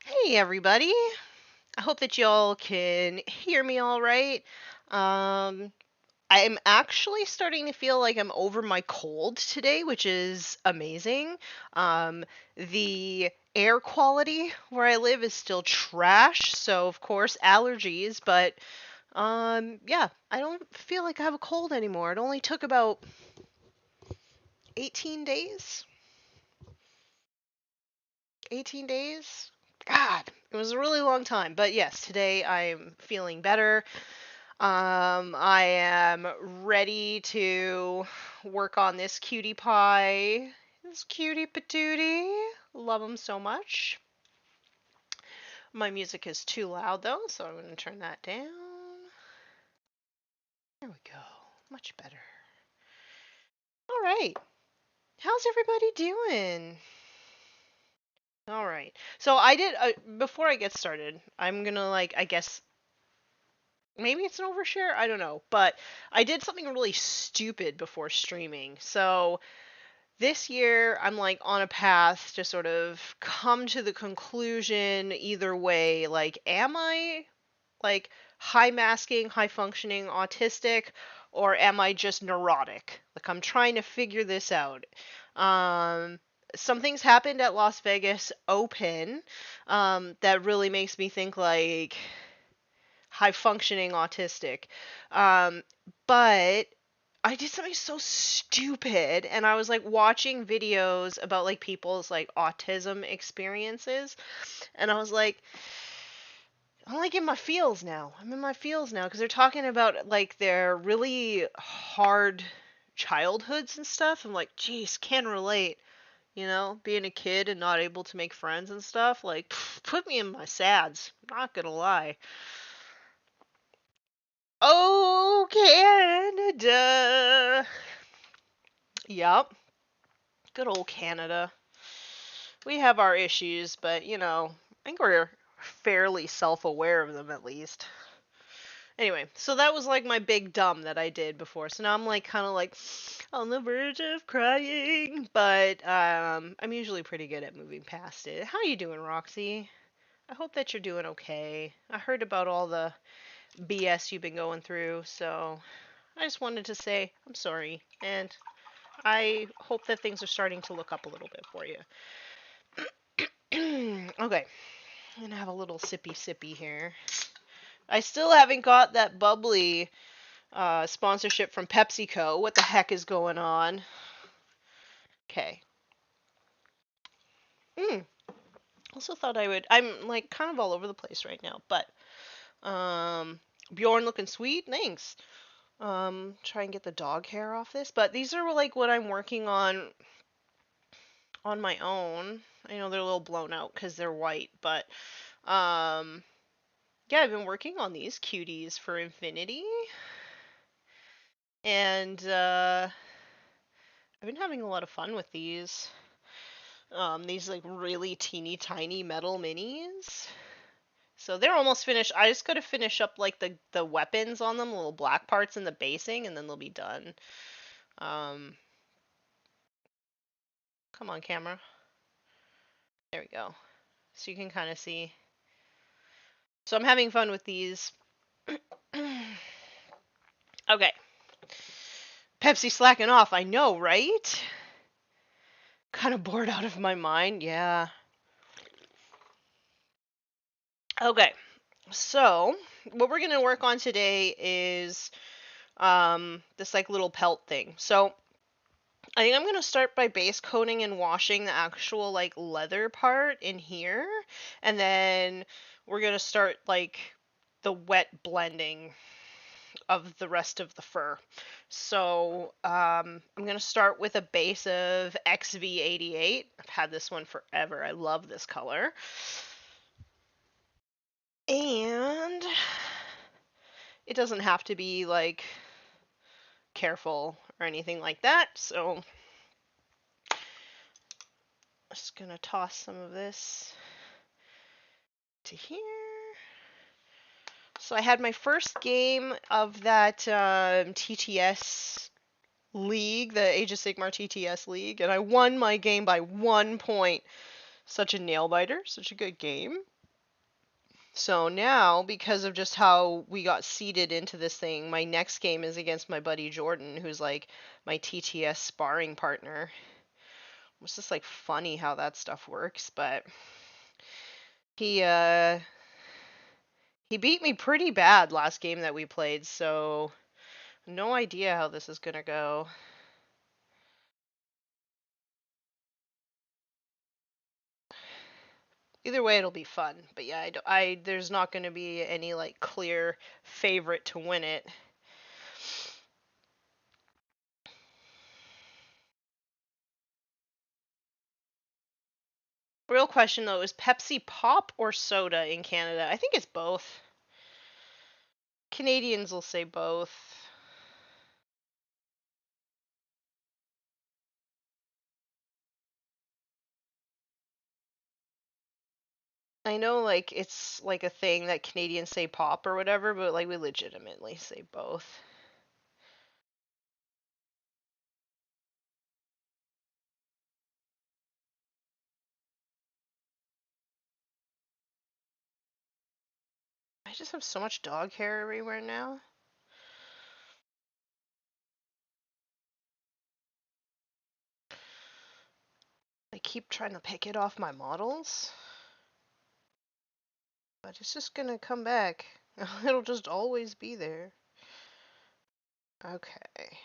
Hey everybody. I hope that y'all can hear me all right. I'm actually starting to feel like I'm over my cold today, which is amazing. The air quality where I live is still trash, so of course allergies, but yeah, I don't feel like I have a cold anymore. It only took about 18 days. 18 days? God, it was a really long time. But yes, today I'm feeling better. I am ready to work on this cutie pie. This cutie patootie. Love him so much. My music is too loud though, so I'm going to turn that down. There we go. Much better. All right. How's everybody doing? All right. So I did before I get started, I'm going to I guess maybe it's an overshare, I don't know, but I did something really stupid before streaming. So this year I'm on a path to sort of come to the conclusion either way, am I like high masking, high functioning autistic, or am I just neurotic? I'm trying to figure this out. um Something's happened at Las Vegas Open that really makes me think high functioning autistic. Um, but I did something so stupid, and I was watching videos about people's autism experiences, and I was I'm in my feels now. I'm in my feels now because they're talking about their really hard childhoods and stuff. I'm like, geez, can relate. Being a kid and not able to make friends and stuff. Put me in my sads. Not gonna lie. Oh, Canada. Yep. Good old Canada. We have our issues, but I think we're fairly self-aware of them at least. Anyway, so that was my big dumb that I did before. So now I'm kind of on the verge of crying, but I'm usually pretty good at moving past it. How you doing, Roxy? I hope that you're doing okay. I heard about all the BS you've been going through, so I just wanted to say I'm sorry, and I hope that things are starting to look up a little bit for you. Okay, I'm gonna have a little sippy here. I still haven't got that bubbly sponsorship from PepsiCo. What the heck is going on? Okay. Also thought I would. I'm kind of all over the place right now, but Bjorn looking sweet. Thanks. Try and get the dog hair off this, but these are what I'm working on my own. I know they're a little blown out because they're white, but um, yeah, I've been working on these cuties for Infinity, and I've been having a lot of fun with these. These really teeny tiny metal minis. So they're almost finished. I just gotta finish up the weapons on them, little black parts and the basing, and then they'll be done. Um, Come on, camera. There we go. So you can kind of see. So I'm having fun with these. Okay. Pepsi slacking off. I know, right? Kind of bored out of my mind. Yeah. Okay. So what we're gonna work on today is this little pelt thing. So I think I'm gonna start by base coating and washing the actual leather part in here, and then we're gonna start the wet blending of the rest of the fur. So I'm gonna start with a base of XV88. I've had this one forever. I love this color. And it doesn't have to be careful or anything like that. So I'm just gonna toss some of this to here. So I had my first game of that TTS league, the Age of Sigmar TTS league, and I won my game by 1 point. Such a nail biter, such a good game. So now, because of just how we got seeded into this thing, my next game is against my buddy Jordan, who's like my TTS sparring partner. It's just like funny how that stuff works, but he he beat me pretty bad last game that we played, so no idea how this is gonna go. Either way, it'll be fun. But yeah, there's not gonna be any like clear favorite to win it. Real question though, is Pepsi pop or soda in Canada? I think it's both. Canadians will say both. I know like it's like a thing that Canadians say pop or whatever, but like we legitimately say both. I just have so much dog hair everywhere now. I keep trying to pick it off my models, but it's just gonna come back. It'll just always be there. Okay.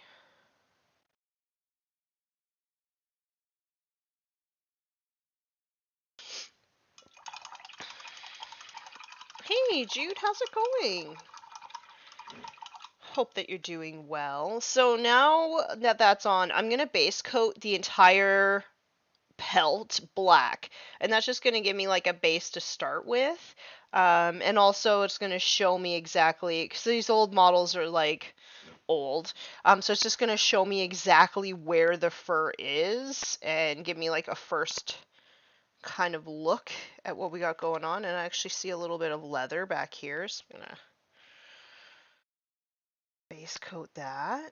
Hey Jude, how's it going? Hope that you're doing well. So now that that's on, I'm gonna base coat the entire pelt black, and that's just gonna give me like a base to start with. And also it's gonna show me exactly, because these old models are like old. So it's just gonna show me exactly where the fur is and give me like a first kind of look at what we got going on. And I actually see a little bit of leather back here, so I'm gonna base coat that.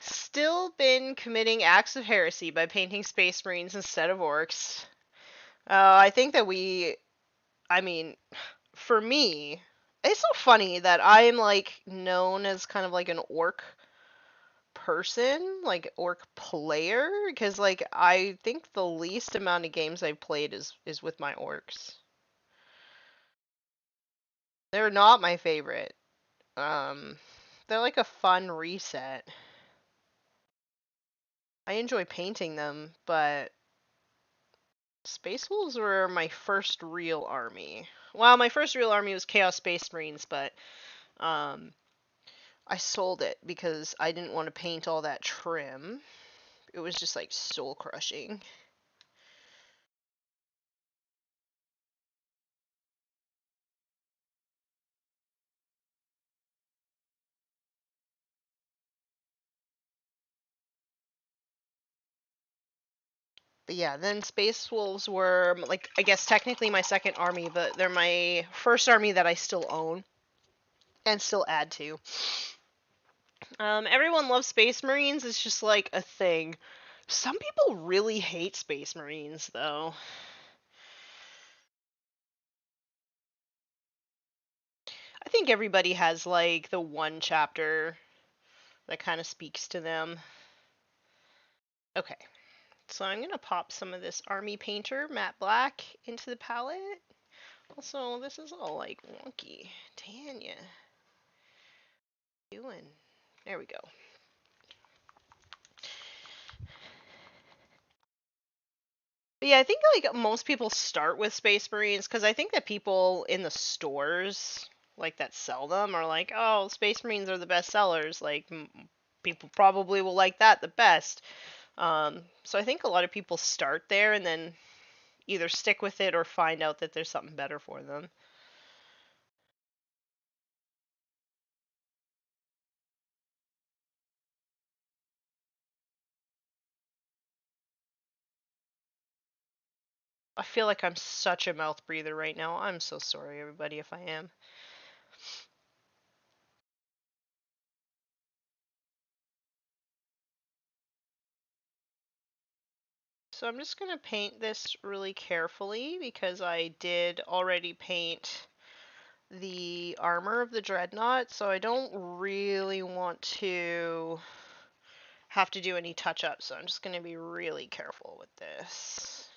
Still been committing acts of heresy by painting Space Marines instead of orcs. I think that I mean, for me, it's so funny that I'm like known as kind of like an orc person, like orc player, because like I think the least amount of games I've played is with my orcs. They're not my favorite. Um, they're like a fun reset. I enjoy painting them, but Space Wolves were my first real army. Well, my first real army was Chaos Space Marines, but um, I sold it because I didn't want to paint all that trim. It was just like soul crushing. But yeah, then Space Wolves were like I guess technically my second army, but they're my first army that I still own and still add to. Everyone loves Space Marines. It's just like a thing. Some people really hate Space Marines, though. I think everybody has like the one chapter that kind of speaks to them. Okay, so I'm gonna pop some of this Army Painter matte black into the palette. Also, this is all like wonky. Tanya, doing? There we go. But yeah, I think like most people start with Space Marines because I think that people in the stores like that sell them are like, oh, Space Marines are the best sellers. Like people probably will like that the best. So I think a lot of people start there and then either stick with it or find out that there's something better for them. I feel like I'm such a mouth breather right now. I'm so sorry, everybody, if I am. So I'm just going to paint this really carefully because I did already paint the armor of the Dreadnought, so I don't really want to have to do any touch-ups, so I'm just going to be really careful with this.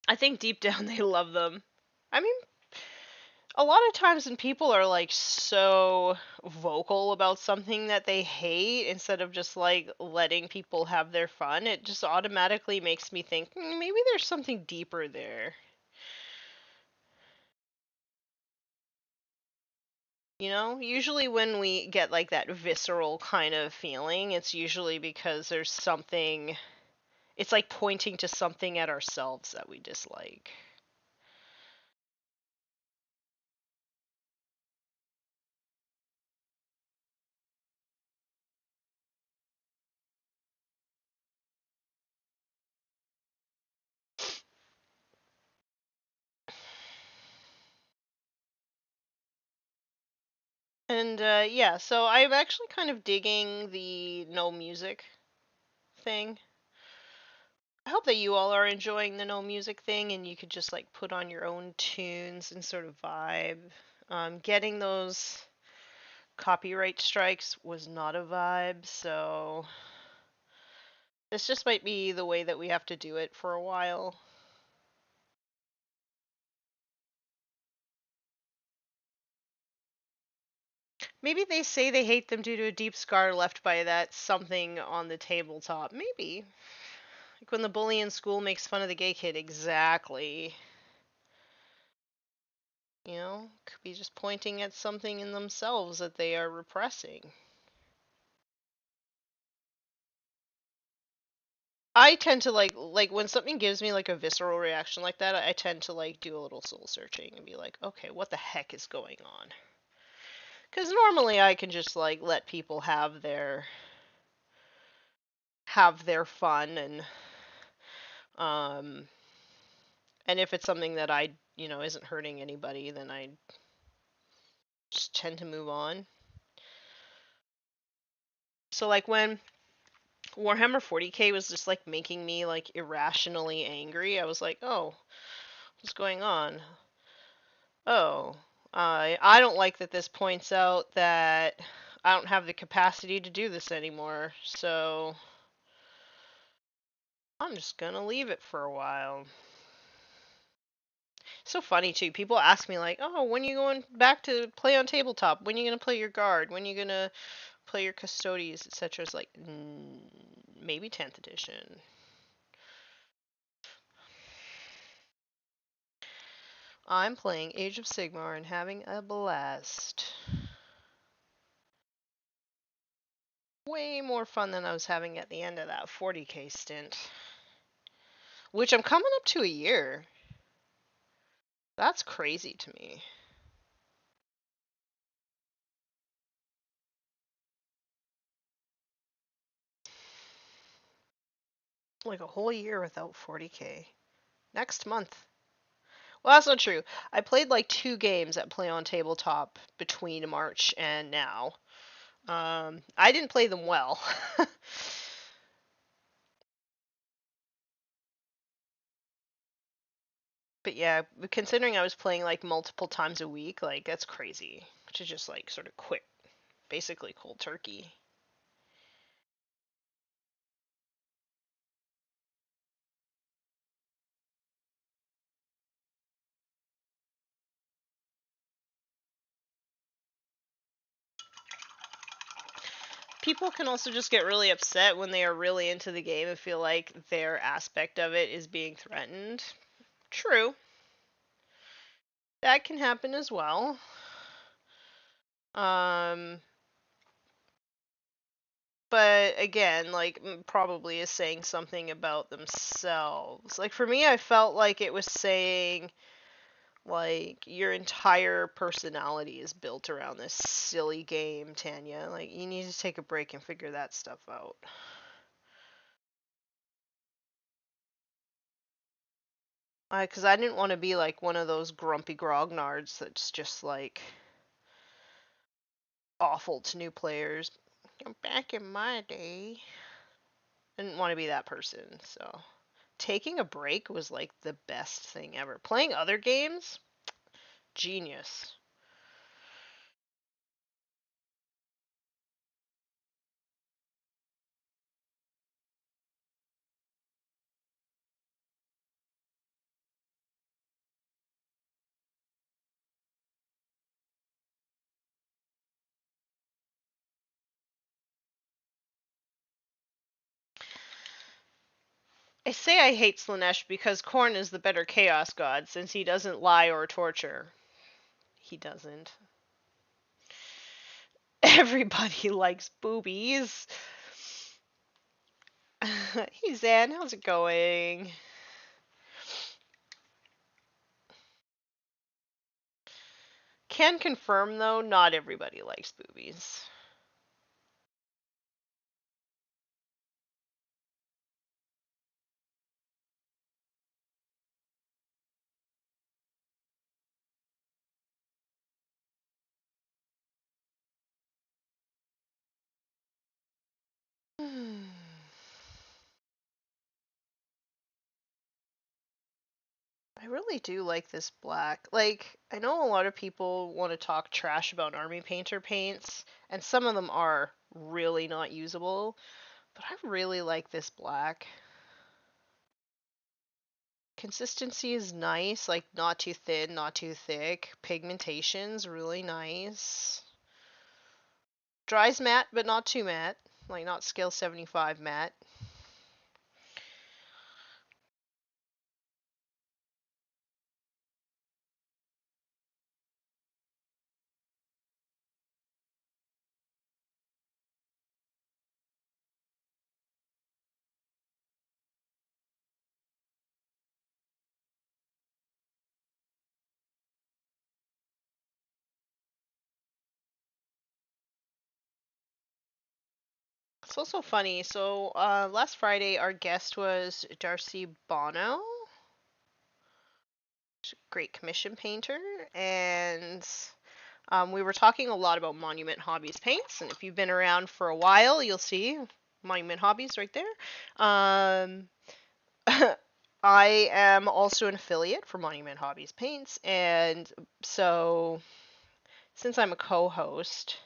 I think deep down they love them. I mean, a lot of times when people are like so vocal about something that they hate instead of just like letting people have their fun, it just automatically makes me think maybe there's something deeper there. You know, usually when we get like that visceral kind of feeling, it's usually because there's something, it's like pointing to something at ourselves that we dislike. And yeah, so I'm actually kind of digging the no music thing. I hope that you all are enjoying the no music thing and you could just like put on your own tunes and sort of vibe. Getting those copyright strikes was not a vibe, so this just might be the way that we have to do it for a while. Maybe they say they hate them due to a deep scar left by that something on the tabletop. Maybe. Like when the bully in school makes fun of the gay kid. Exactly. You know, could be just pointing at something in themselves that they are repressing. I tend to like when something gives me like a visceral reaction like that, I tend to like do a little soul searching and be like, okay, what the heck is going on? Because normally I can just like let people have their fun um and if it's something that I isn't hurting anybody, then I just tend to move on. So like when Warhammer 40K was just like making me like irrationally angry, I was like, oh, what's going on? Oh, I don't like that this points out that I don't have the capacity to do this anymore, so I'm just gonna leave it for a while. So funny too. People ask me like, "Oh, when are you going back to play on tabletop? When are you gonna play your guard? When are you gonna play your custodies, etc." It's like, maybe 10th edition. I'm playing Age of Sigmar and having a blast. Way more fun than I was having at the end of that 40K stint. Which I'm coming up to a year. That's crazy to me. Like a whole year without 40K. Next month. Well, that's not true. I played like 2 games at Play on Tabletop between March and now. I didn't play them well. But yeah, considering I was playing like multiple times a week, like that's crazy. To just like sort of quit, basically cold turkey. People can also just get really upset when they are really into the game and feel like their aspect of it is being threatened. True. That can happen as well. Um, but again, like probably is saying something about themselves. Like for me, I felt like it was saying Like, your entire personality is built around this silly game, Tanya. Like, you need to take a break and figure that stuff out. Because I didn't want to be like one of those grumpy grognards that's just like awful to new players. Back in my day, I didn't want to be that person. So taking a break was like the best thing ever. Playing other games, genius. I say I hate Slanesh because Korn is the better Chaos God since he doesn't lie or torture. He doesn't. Everybody likes boobies. Hey Zan, how's it going? Can confirm though, not everybody likes boobies. I really do like this black. Like, I know a lot of people want to talk trash about Army Painter paints, and some of them are really not usable, but I really like this black. Consistency is nice, like not too thin, not too thick. Pigmentation's really nice. Dries matte, but not too matte. Like not scale 75 matte. It's also funny. So last Friday, our guest was Darcy Bono, great commission painter, and we were talking a lot about Monument Hobbies paints. And if you've been around for a while, you'll see Monument Hobbies right there. I am also an affiliate for Monument Hobbies paints, and so since I'm a co-host,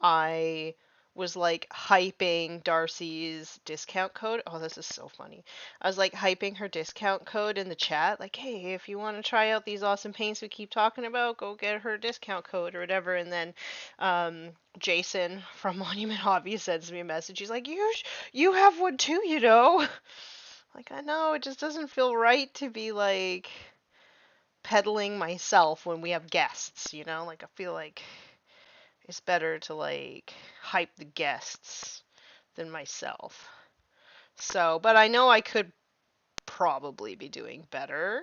I was like hyping Darcy's discount code. Oh, this is so funny. I was like hyping her discount code in the chat, like, hey, if you want to try out these awesome paints we keep talking about, go get her discount code or whatever. And then Jason from Monument Hobby sends me a message. He's like, you have one too, you know. Like, I know, it just doesn't feel right to be like peddling myself when we have guests, you know? Like, I feel like it's better to like hype the guests than myself. So, but I know I could probably be doing better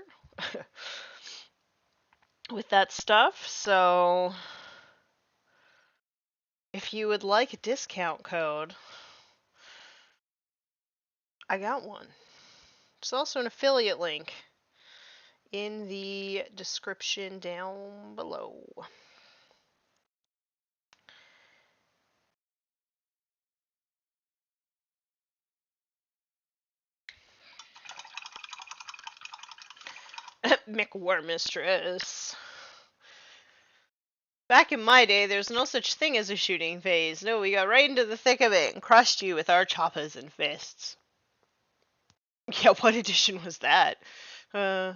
with that stuff. So, if you would like a discount code, I got one. There's also an affiliate link in the description down below. Warmistress. Back in my day, there's no such thing as a shooting phase. No, we got right into the thick of it and crushed you with our choppers and fists. Yeah, what edition was that? Uh,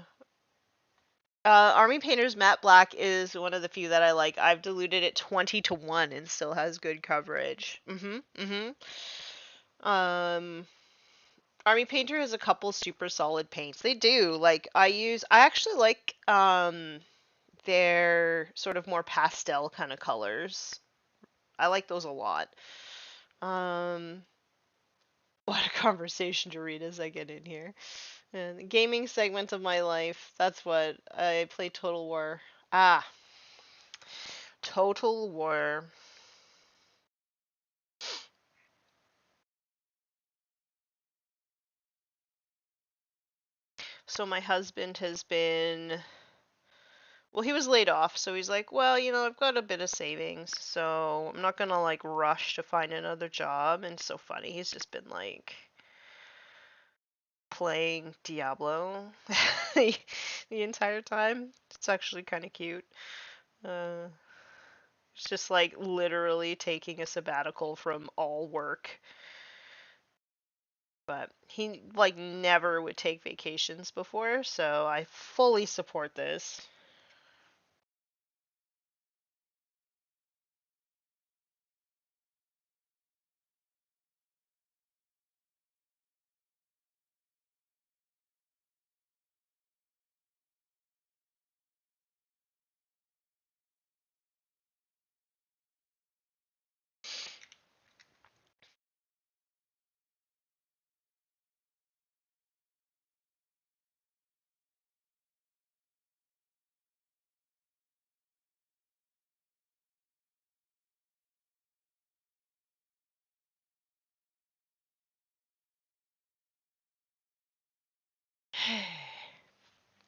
Army Painter's Matte Black is one of the few that I like. I've diluted it 20 to 1 and still has good coverage. Um, Army Painter has a couple super solid paints. They do. Like, I actually like, their sort of more pastel kind of colors. I like those a lot. Um, what a conversation to read as I get in here. The gaming segment of my life. That's what I play. Total War. Ah, Total War. So my husband has been, well, he was laid off, so he's like, well, I've got a bit of savings, so I'm not gonna like rush to find another job. And it's so funny, he's just been like playing Diablo the entire time. It's actually kind of cute. Uh, it's just like literally taking a sabbatical from all work. But he like never would take vacations before, so I fully support this.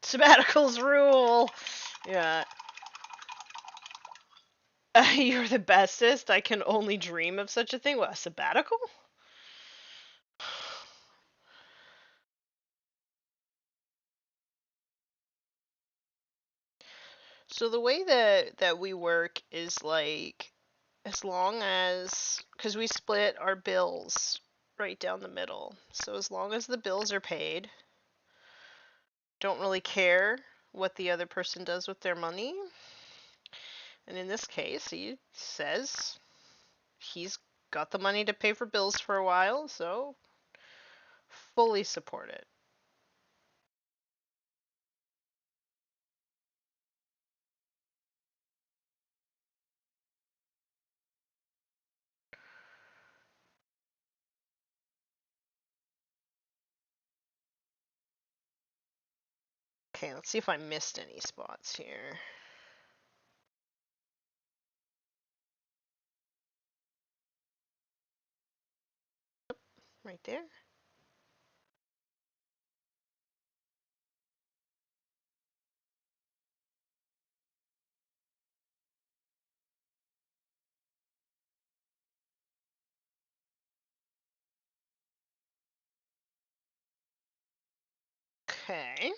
Sabbaticals rule. Yeah. You're the bestest. I can only dream of such a thing. What, a sabbatical? So the way that we work is like, as long as, because we split our bills right down the middle. So as long as the bills are paid, don't really care what the other person does with their money. And in this case, he says he's got the money to pay for bills for a while, so fully support it. Okay, let's see if I missed any spots here. Right there. Okay.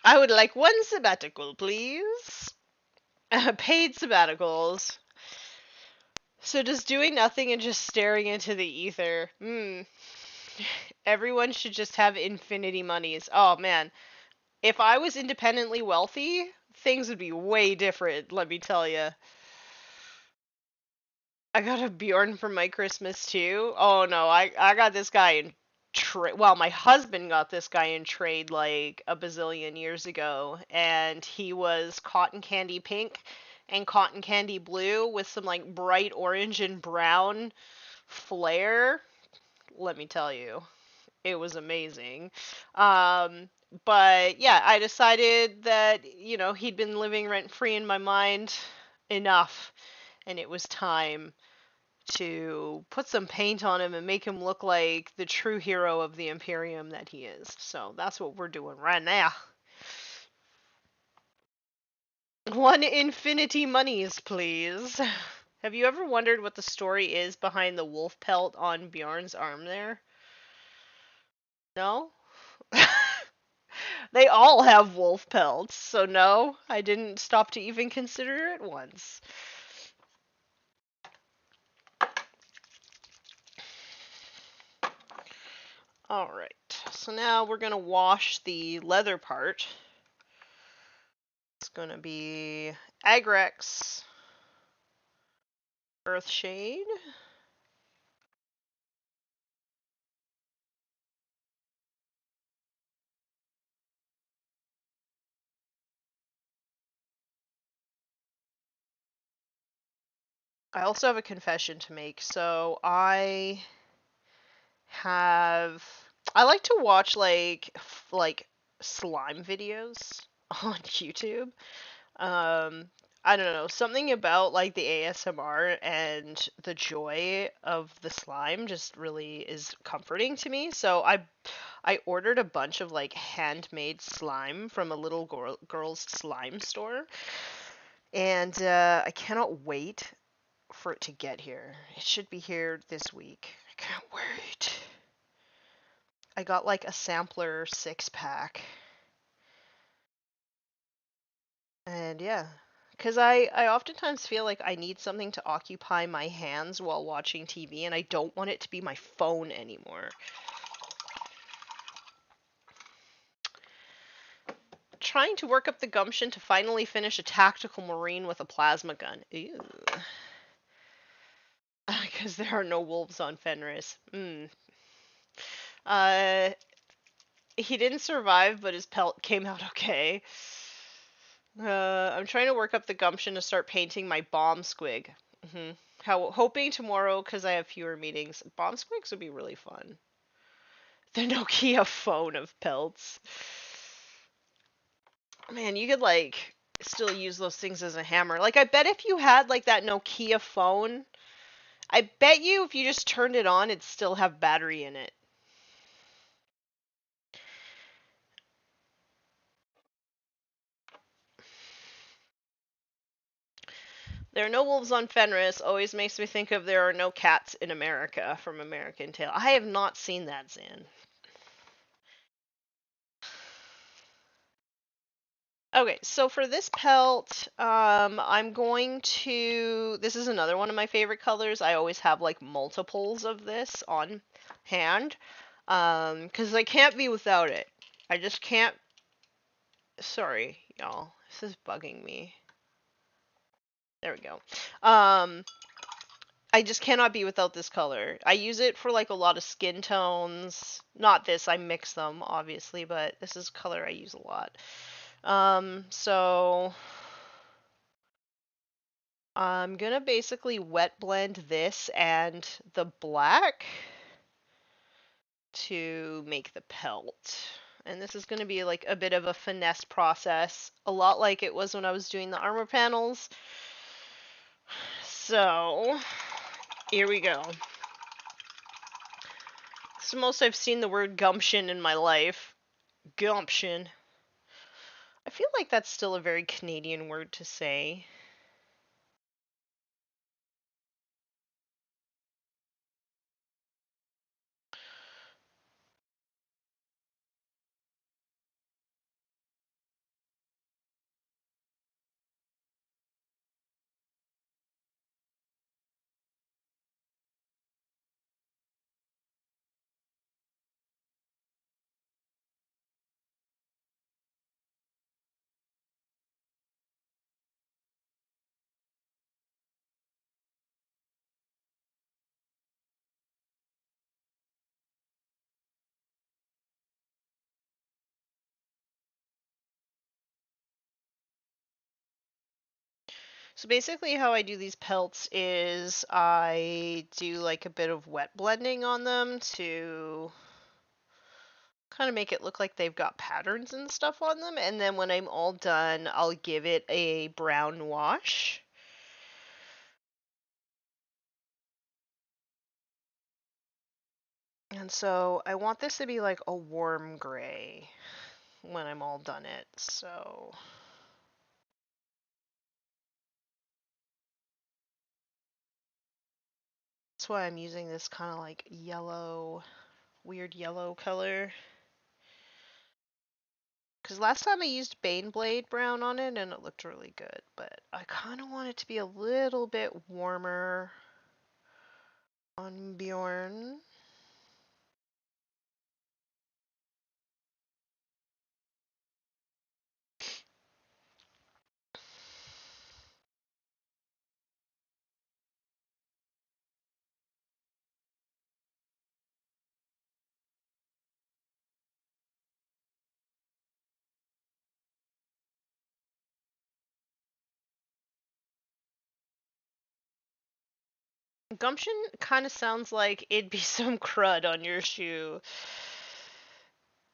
I would like one sabbatical, please. Paid sabbaticals. So just doing nothing and just staring into the ether. Everyone should just have infinity monies. Oh man. If I was independently wealthy, things would be way different, let me tell you. I got a Bjorn for my Christmas too. Oh no, I got this guy in trade. Well, my husband got this guy in trade like a bazillion years ago, and he was cotton candy pink and cotton candy blue with some like bright orange and brown flair. Let me tell you, it was amazing. Um, but yeah, I decided that, he'd been living rent free in my mind enough, and it was time to put some paint on him and make him look like the true hero of the Imperium that he is. So that's what we're doing right now. One infinity monies, please. Have you ever wondered what the story is behind the wolf pelt on Bjorn's arm there? No? They all have wolf pelts, so no, I didn't stop to even consider it once. Alright, so now we're going to wash the leather part. It's going to be Agrex, Earthshade, I also have a confession to make. So I have I like to watch like slime videos on YouTube. Um, I don't know, something about like the ASMR and the joy of the slime just really is comforting to me. So I ordered a bunch of like handmade slime from a little girl's slime store, and I cannot wait for it to get here. It should be here this week. I can't wait. I got like a sampler 6 pack. And yeah, because I oftentimes feel like I need something to occupy my hands while watching TV, and I don't want it to be my phone anymore. Trying to work up the gumption to finally finish a tactical marine with a plasma gun. Ew. Because there are no wolves on Fenris. Uh, he didn't survive, but his pelt came out okay. I'm trying to work up the gumption to start painting my bomb squig. Hoping tomorrow, because I have fewer meetings. Bomb squigs would be really fun. The Nokia phone of pelts. Man, you could like still use those things as a hammer. Like I bet if you had like that Nokia phone, I bet you if you just turned it on, it'd still have battery in it. There are no wolves on Fenris always makes me think of There Are No Cats in America from American Tail. I have not seen that, Zan. Okay, so for this pelt, I'm going to. This is another one of my favorite colors. I always have like multiples of this on hand, because I can't be without it. I just can't. Sorry, y'all. This is bugging me. There we go. I just cannot be without this color. I use it for like a lot of skin tones. Not this, I mix them obviously, but this is color I use a lot. So I'm gonna basically wet blend this and the black to make the pelt. And this is gonna be like a bit of a finesse process, a lot like it was when I was doing the armor panels. So here we go. It's the most I've seen the word gumption in my life. Gumption. I feel like that's still a very Canadian word to say. So basically how I do these pelts is I do like a bit of wet blending on them to kind of make it look like they've got patterns and stuff on them, and then when I'm all done, I'll give it a brown wash. And so I want this to be like a warm gray when I'm all done it. So that's why I'm using this kind of like yellow, weird yellow color. Because last time I used Baneblade brown on it and it looked really good, but I kind of want it to be a little bit warmer on Bjorn. Gumption kind of sounds like it'd be some crud on your shoe.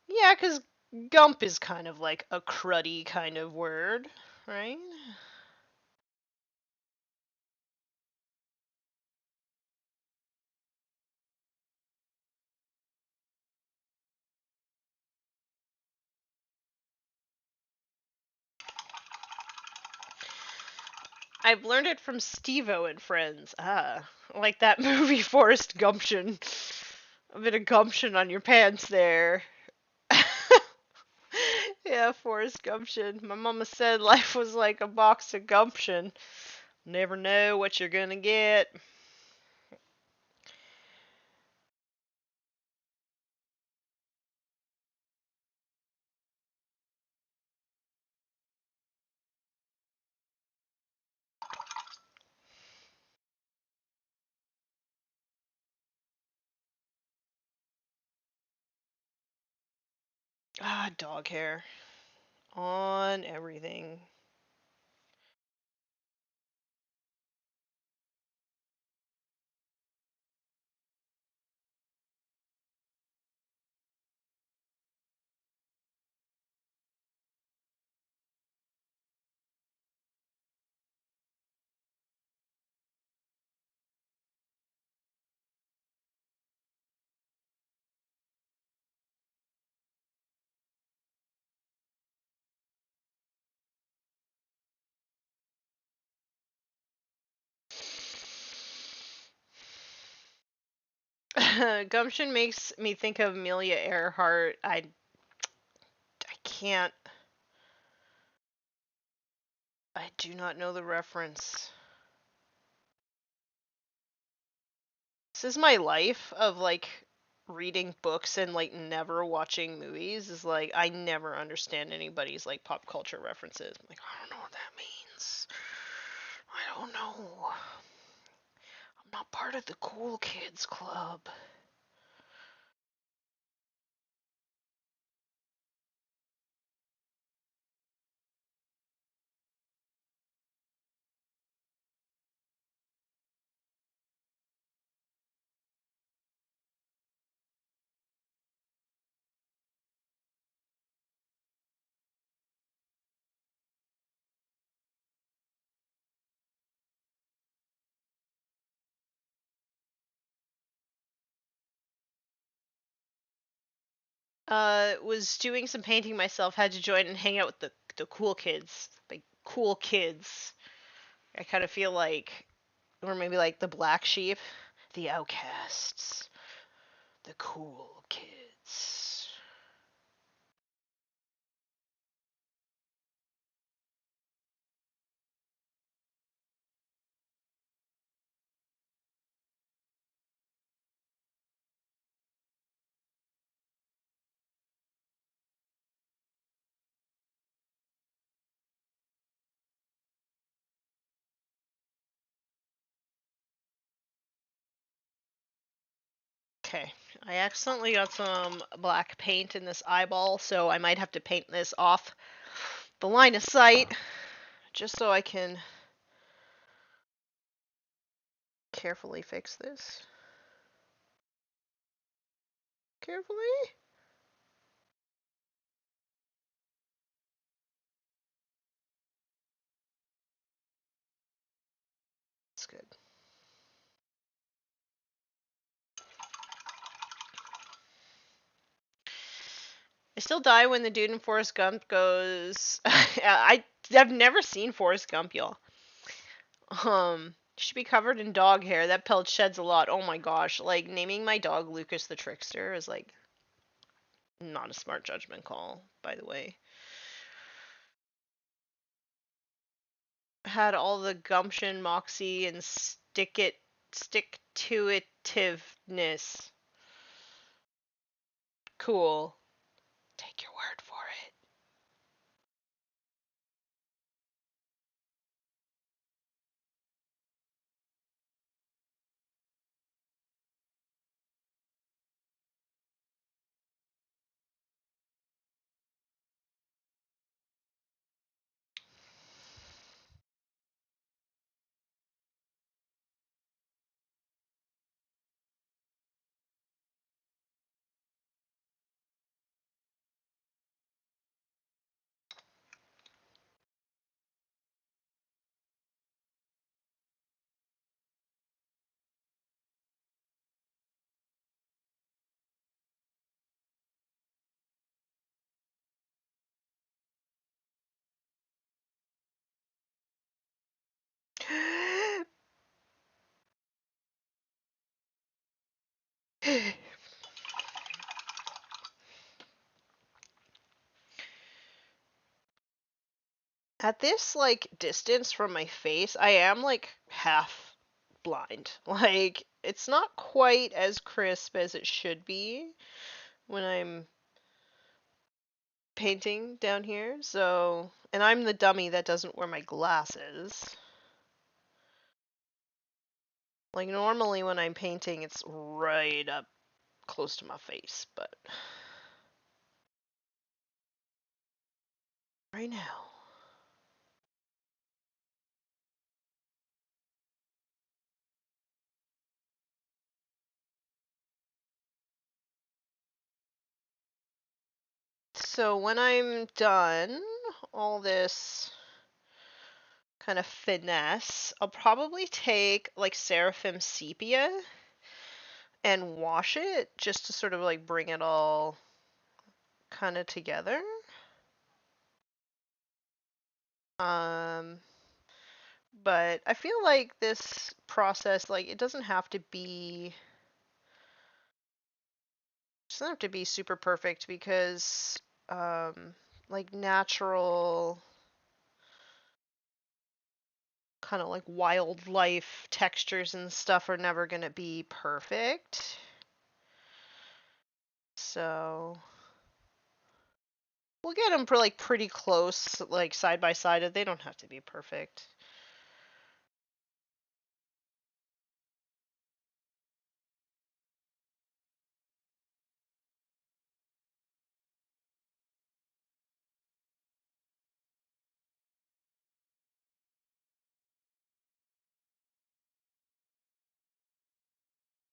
Yeah, because gump is kind of like a cruddy kind of word, right? I've learned it from Steve-O and Friends. Ah, like that movie Forrest Gumption. A bit of gumption on your pants there. Yeah, Forrest Gumption. My mama said life was like a box of gumption. Never know what you're gonna get. Ah, dog hair. On everything. Gumption makes me think of Amelia Earhart. I can't. I do not know the reference. This is my life of like reading books and like never watching movies. Is like I never understand anybody's like pop culture references. I'm like, I don't know what that means. I don't know. I'm not part of the cool kids club. Was doing some painting myself. Had to join and hang out with the cool kids, like cool kids. I kind of feel like, or maybe like the black sheep, the outcasts, the cool kids. Okay, I accidentally got some black paint in this eyeball, so I might have to paint this off the line of sight, just so I can carefully fix this. Carefully? That's good. I still die when the dude in Forrest Gump goes. I've never seen Forrest Gump, y'all. Should be covered in dog hair. That pelt sheds a lot. Oh my gosh! Like naming my dog Lucas the Trickster is like not a smart judgment call, by the way. Had all the gumption, moxie, and stick to itiveness. Cool. Take your word for it. At this like distance from my face, I am like half blind. Like it's not quite as crisp as it should be when I'm painting down here. So, and I'm the dummy that doesn't wear my glasses. Like normally when I'm painting, it's right up close to my face, but right now. So when I'm done all this kind of finesse, I'll probably take like Seraphim Sepia and wash it just to sort of like bring it all kind of together. Um, but I feel like this process, like it doesn't have to be super perfect because like natural kind of like wildlife textures and stuff are never going to be perfect. So we'll get them for like pretty close, like side by side. They don't have to be perfect.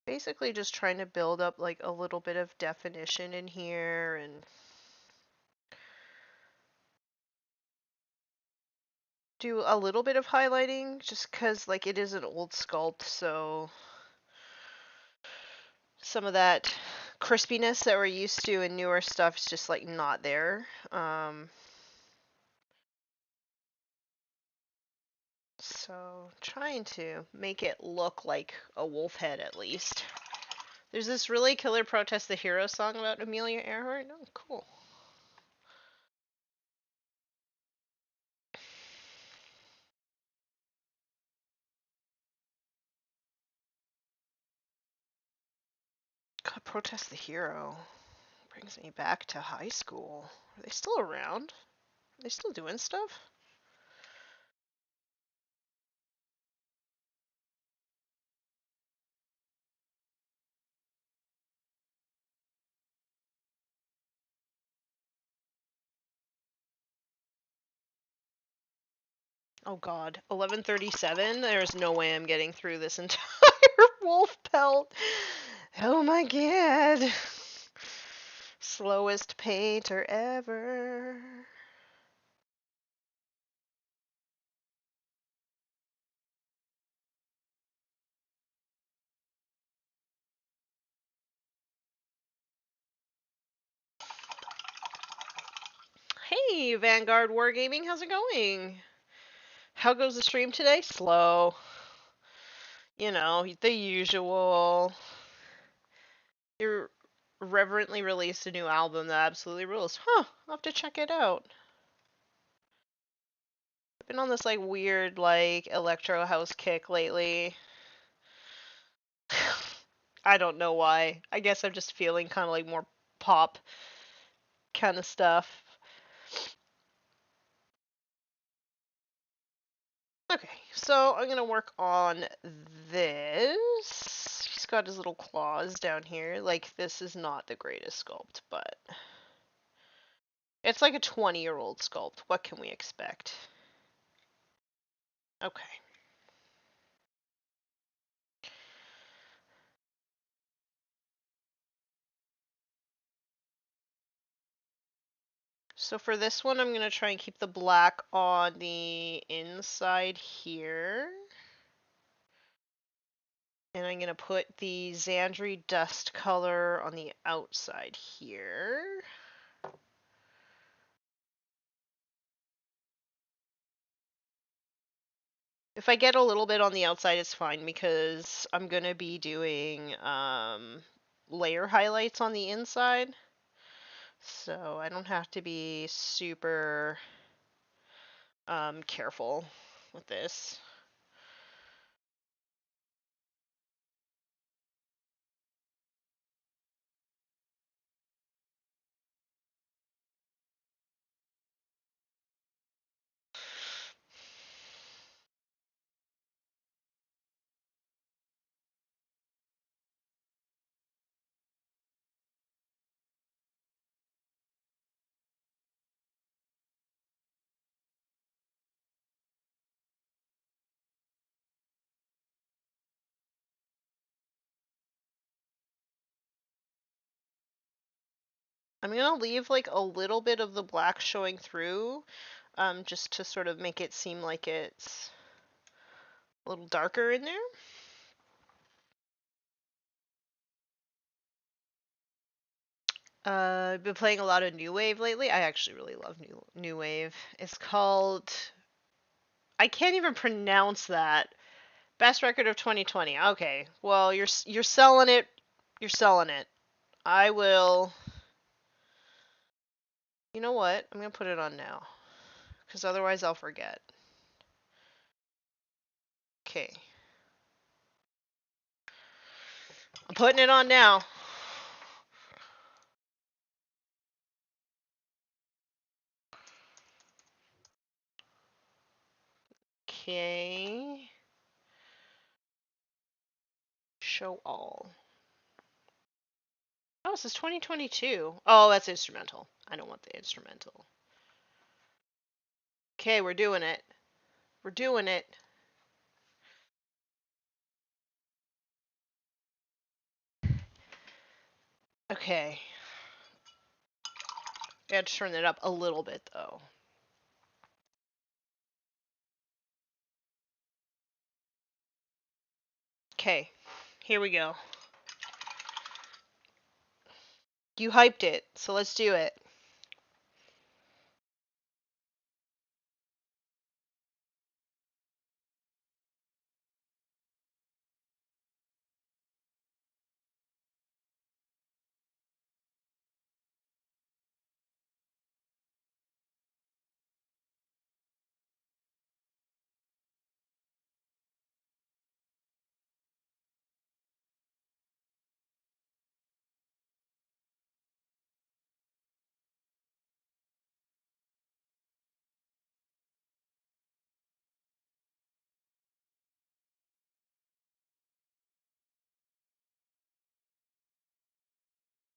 Basically just trying to build up like a little bit of definition in here and do a little bit of highlighting just because like it is an old sculpt, so some of that crispiness that we're used to in newer stuff is just like not there. So trying to make it look like a wolf head at least. There's this really killer Protest the Hero song about Amelia Earhart. Oh, cool. God, Protest the Hero brings me back to high school. Are they still around? Are they still doing stuff? Oh god, 11:37? There's no way I'm getting through this entire wolf pelt. Oh my god. Slowest painter ever. Hey, Vanguard Wargaming, how's it going? How goes the stream today? Slow. You know, the usual. You reverently released a new album that absolutely rules. Huh, I'll have to check it out. I've been on this like weird like electro house kick lately. I don't know why. I guess I'm just feeling kind of like more pop kind of stuff. Okay, so I'm gonna work on this. He's got his little claws down here. Like, this is not the greatest sculpt, but it's like a 20-year-old sculpt. What can we expect? Okay. So for this one, I'm going to try and keep the black on the inside here. And I'm going to put the Xandri dust color on the outside here. If I get a little bit on the outside, it's fine because I'm going to be doing layer highlights on the inside. So I don't have to be super careful with this. I'm gonna leave like a little bit of the black showing through, just to sort of make it seem like it's a little darker in there. I've been playing a lot of New Wave lately. I actually really love New Wave. It's called, I can't even pronounce that. Best record of 2020. Okay, well you're selling it. You're selling it. I will. You know what? I'm gonna put it on now, because otherwise I'll forget. Okay. I'm putting it on now. Okay. Show all. Oh, this is 2022. Oh, that's instrumental. I don't want the instrumental. Okay, we're doing it. We're doing it. Okay. I had to turn it up a little bit, though. Okay. Here we go. You hyped it, so let's do it.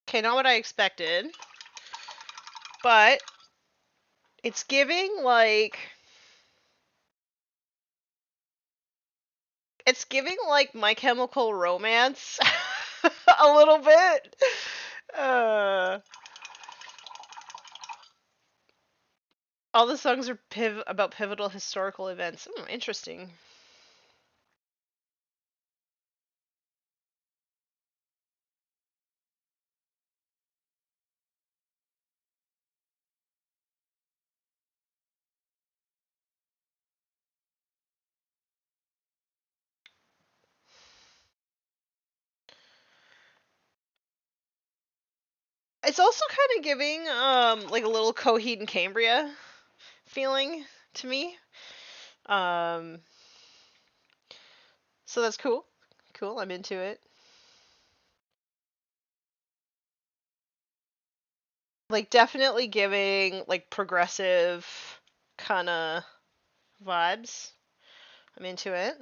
Okay, not what I expected. But it's giving like My Chemical Romance a little bit. All the songs are about pivotal historical events. Interesting. It's also kind of giving like a little Coheed and Cambria feeling to me. Um, so that's cool. Cool, I'm into it. Like definitely giving like progressive kind of vibes. I'm into it.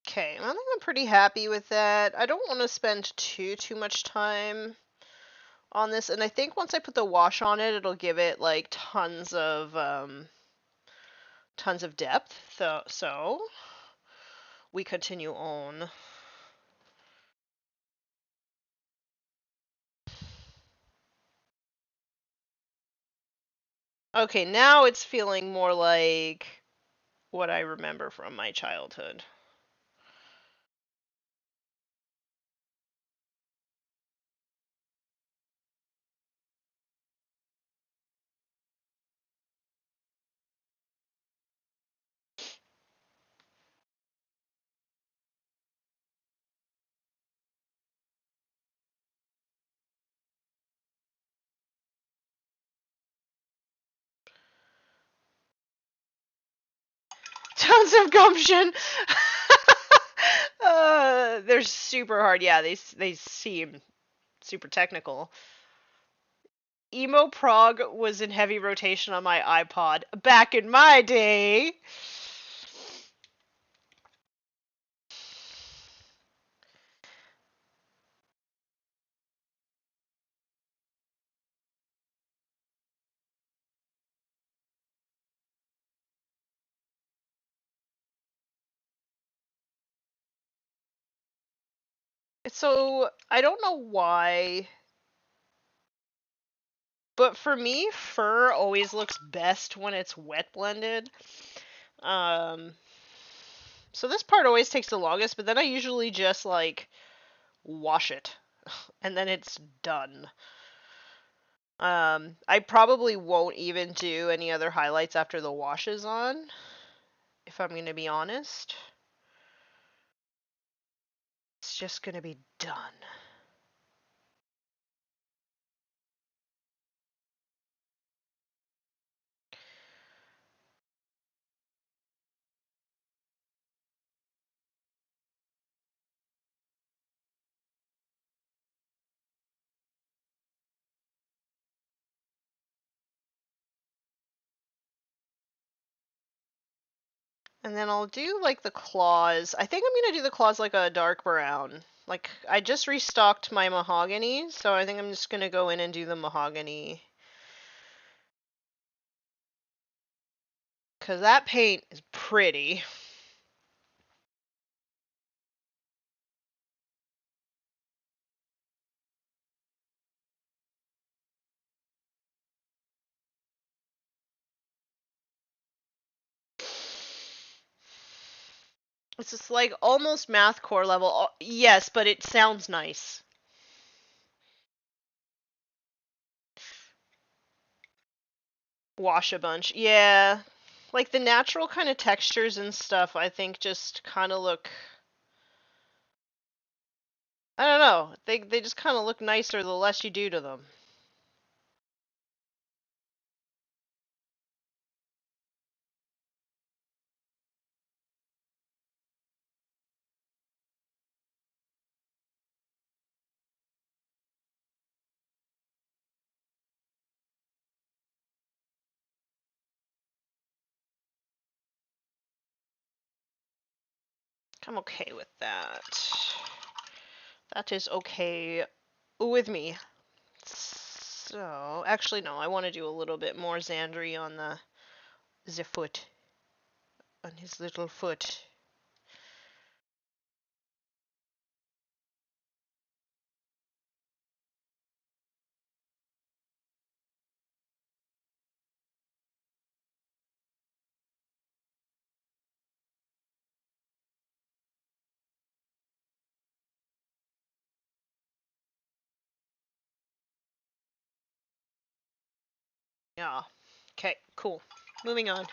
Okay, I think I'm pretty happy with that. I don't want to spend too much time on this, and I think once I put the wash on it, it'll give it like tons of depth. So we continue on. Okay, now it's feeling more like what I remember from my childhood. Tons of gumption. They're super hard. Yeah, they seem super technical. Emo prog was in heavy rotation on my iPod back in my day. So I don't know why, but for me, fur always looks best when it's wet blended. Um, so this part always takes the longest, but then I usually just like wash it, and then it's done. I probably won't even do any other highlights after the wash is on, if I'm gonna be honest. It's just gonna be done. And then I'll do like the claws. I think I'm gonna do the claws like a dark brown. Like I just restocked my mahogany, so I think I'm just gonna go in and do the mahogany. Cause that paint is pretty. It's just like almost math core level. Yes, but it sounds nice. Wash a bunch. Yeah. Like the natural kind of textures and stuff, I think just kind of look. I don't know. They just kind of look nicer the less you do to them. I'm okay with that. That is okay with me. So, actually, no, I want to do a little bit more Xandri on the foot. On his little foot. Yeah. Okay, cool. Moving on.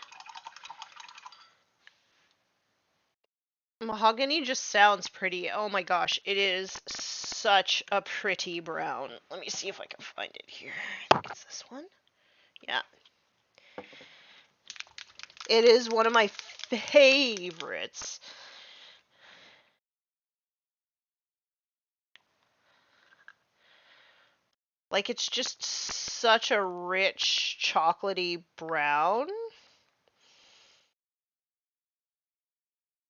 Mahogany just sounds pretty. Oh my gosh, it is such a pretty brown. Let me see if I can find it here. I think it's this one. Yeah. It is one of my favorites. Like, it's just such a rich, chocolatey brown.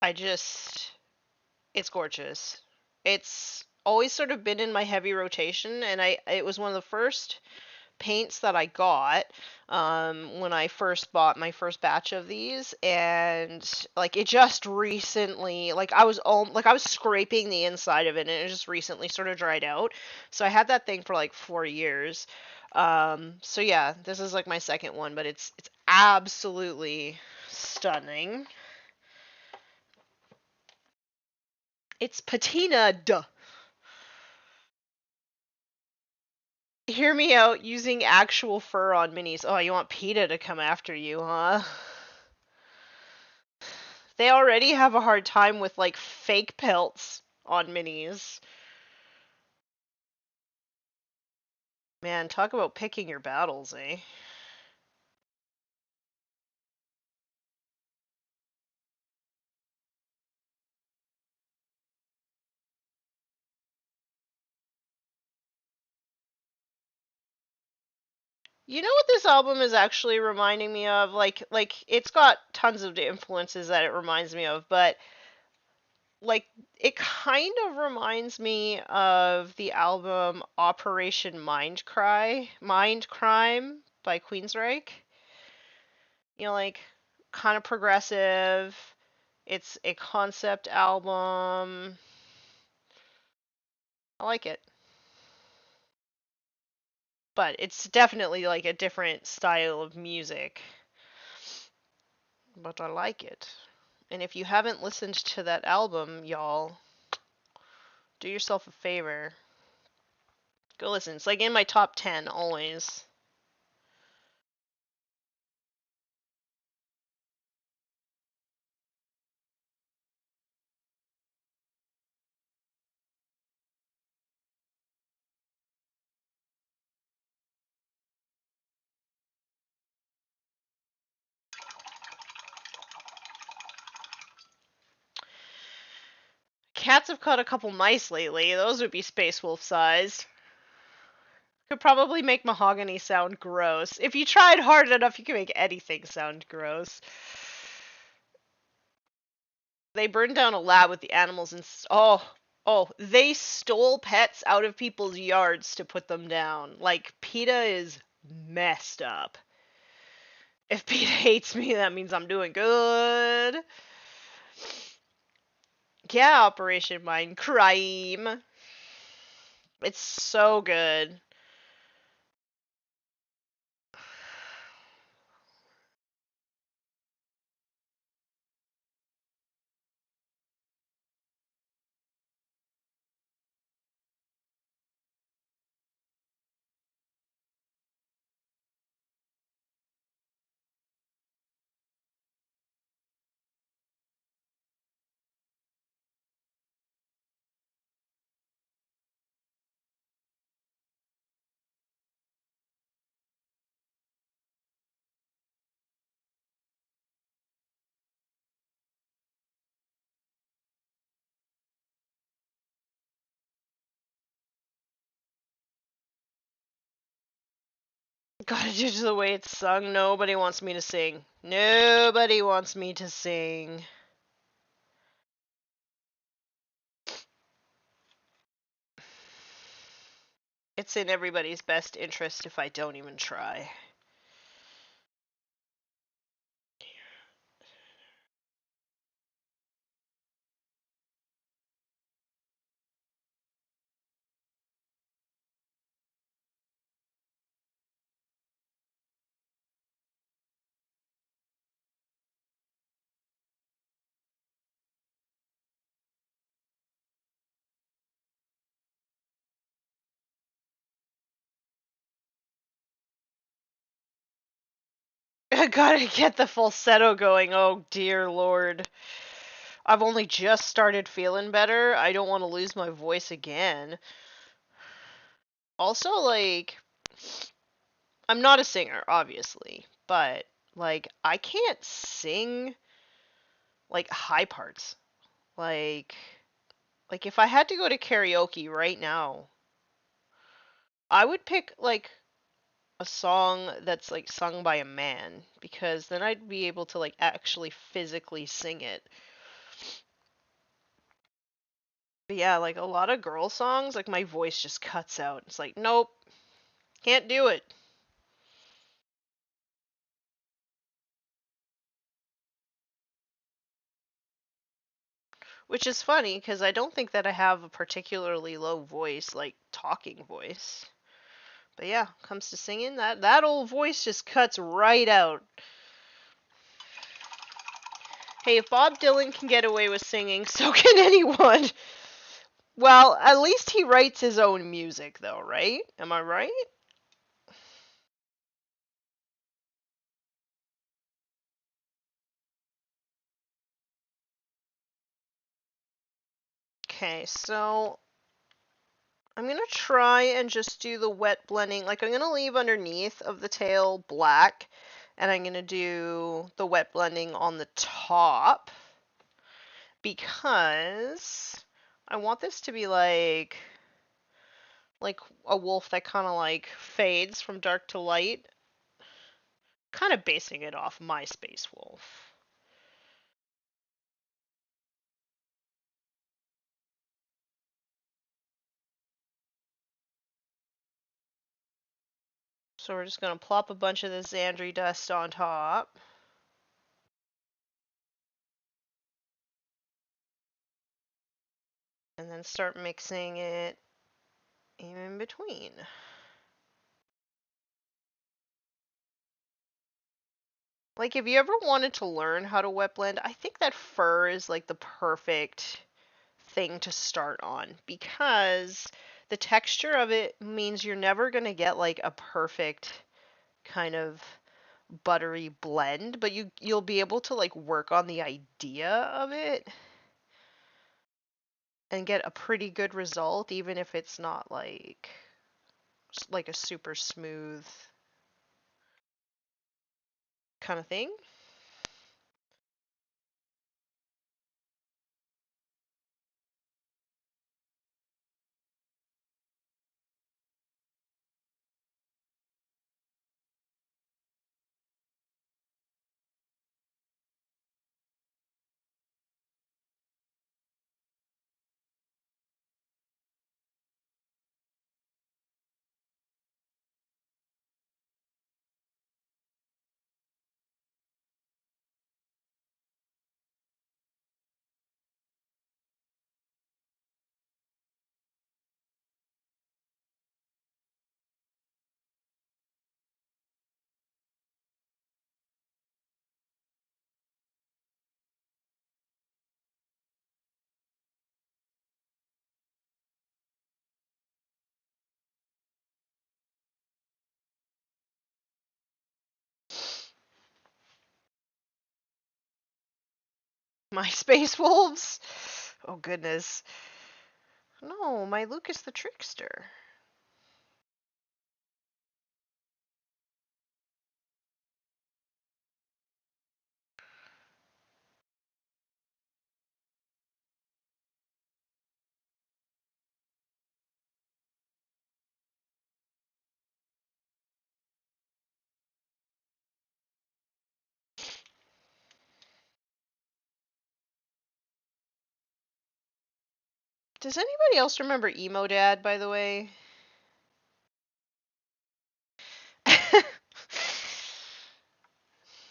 I just. It's gorgeous. It's always sort of been in my heavy rotation, and it was one of the first paints that I got when I first bought my first batch of these, and like it just recently, like I was scraping the inside of it, and it just recently sort of dried out. So I had that thing for like 4 years. So yeah, this is like my second one, but it's absolutely stunning. It's patinaed. Hear me out, using actual fur on minis. Oh, you want PETA to come after you, huh? They already have a hard time with like fake pelts on minis. Man, talk about picking your battles, eh? You know what this album is actually reminding me of? Like it's got tons of influences that it reminds me of, but like it kind of reminds me of the album Operation Mind Crime by Queensryche. You know, like kind of progressive. It's a concept album. I like it. But it's definitely like a different style of music. But I like it. And if you haven't listened to that album, y'all, do yourself a favor. Go listen. It's like in my top 10 always. Cats have caught a couple mice lately. Those would be Space Wolf sized. Could probably make mahogany sound gross. If you tried hard enough, you can make anything sound gross. They burned down a lab with the animals and they stole pets out of people's yards to put them down. Like PETA is messed up. If PETA hates me, that means I'm doing good. Yeah, Operation Mind Crime. It's so good. Gotta due to the way it's sung, nobody wants me to sing. Nobody wants me to sing. It's in everybody's best interest if I don't even try. I gotta get the falsetto going. Oh dear lord. I've only just started feeling better. I don't want to lose my voice again. Also, like, I'm not a singer, obviously, but like, I can't sing like high parts. Like, like if I had to go to karaoke right now, I would pick like a song that's like sung by a man because then I'd be able to like actually physically sing it. But yeah, like a lot of girl songs, like my voice just cuts out. It's like, nope, can't do it. Which is funny, because I don't think that I have a particularly low voice, like talking voice. But yeah, comes to singing, that old voice just cuts right out. Hey, if Bob Dylan can get away with singing, so can anyone. Well, at least he writes his own music, though, right? Am I right? Okay, so I'm gonna try and just do the wet blending. Like, I'm gonna leave underneath of the tail black, and I'm gonna do the wet blending on the top, because I want this to be like a wolf that kind of like fades from dark to light, kind of basing it off my Space Wolf. So we're just gonna plop a bunch of this Xandri dust on top. And then start mixing it in between. Like, if you ever wanted to learn how to wet blend, I think that fur is like the perfect thing to start on, because the texture of it means you're never gonna get like a perfect kind of buttery blend, but you'll be able to like work on the idea of it and get a pretty good result, even if it's not like a super smooth kind of thing. My Space Wolves? Oh goodness. No, my Lucas the Trickster. Does anybody else remember Emo Dad, by the way?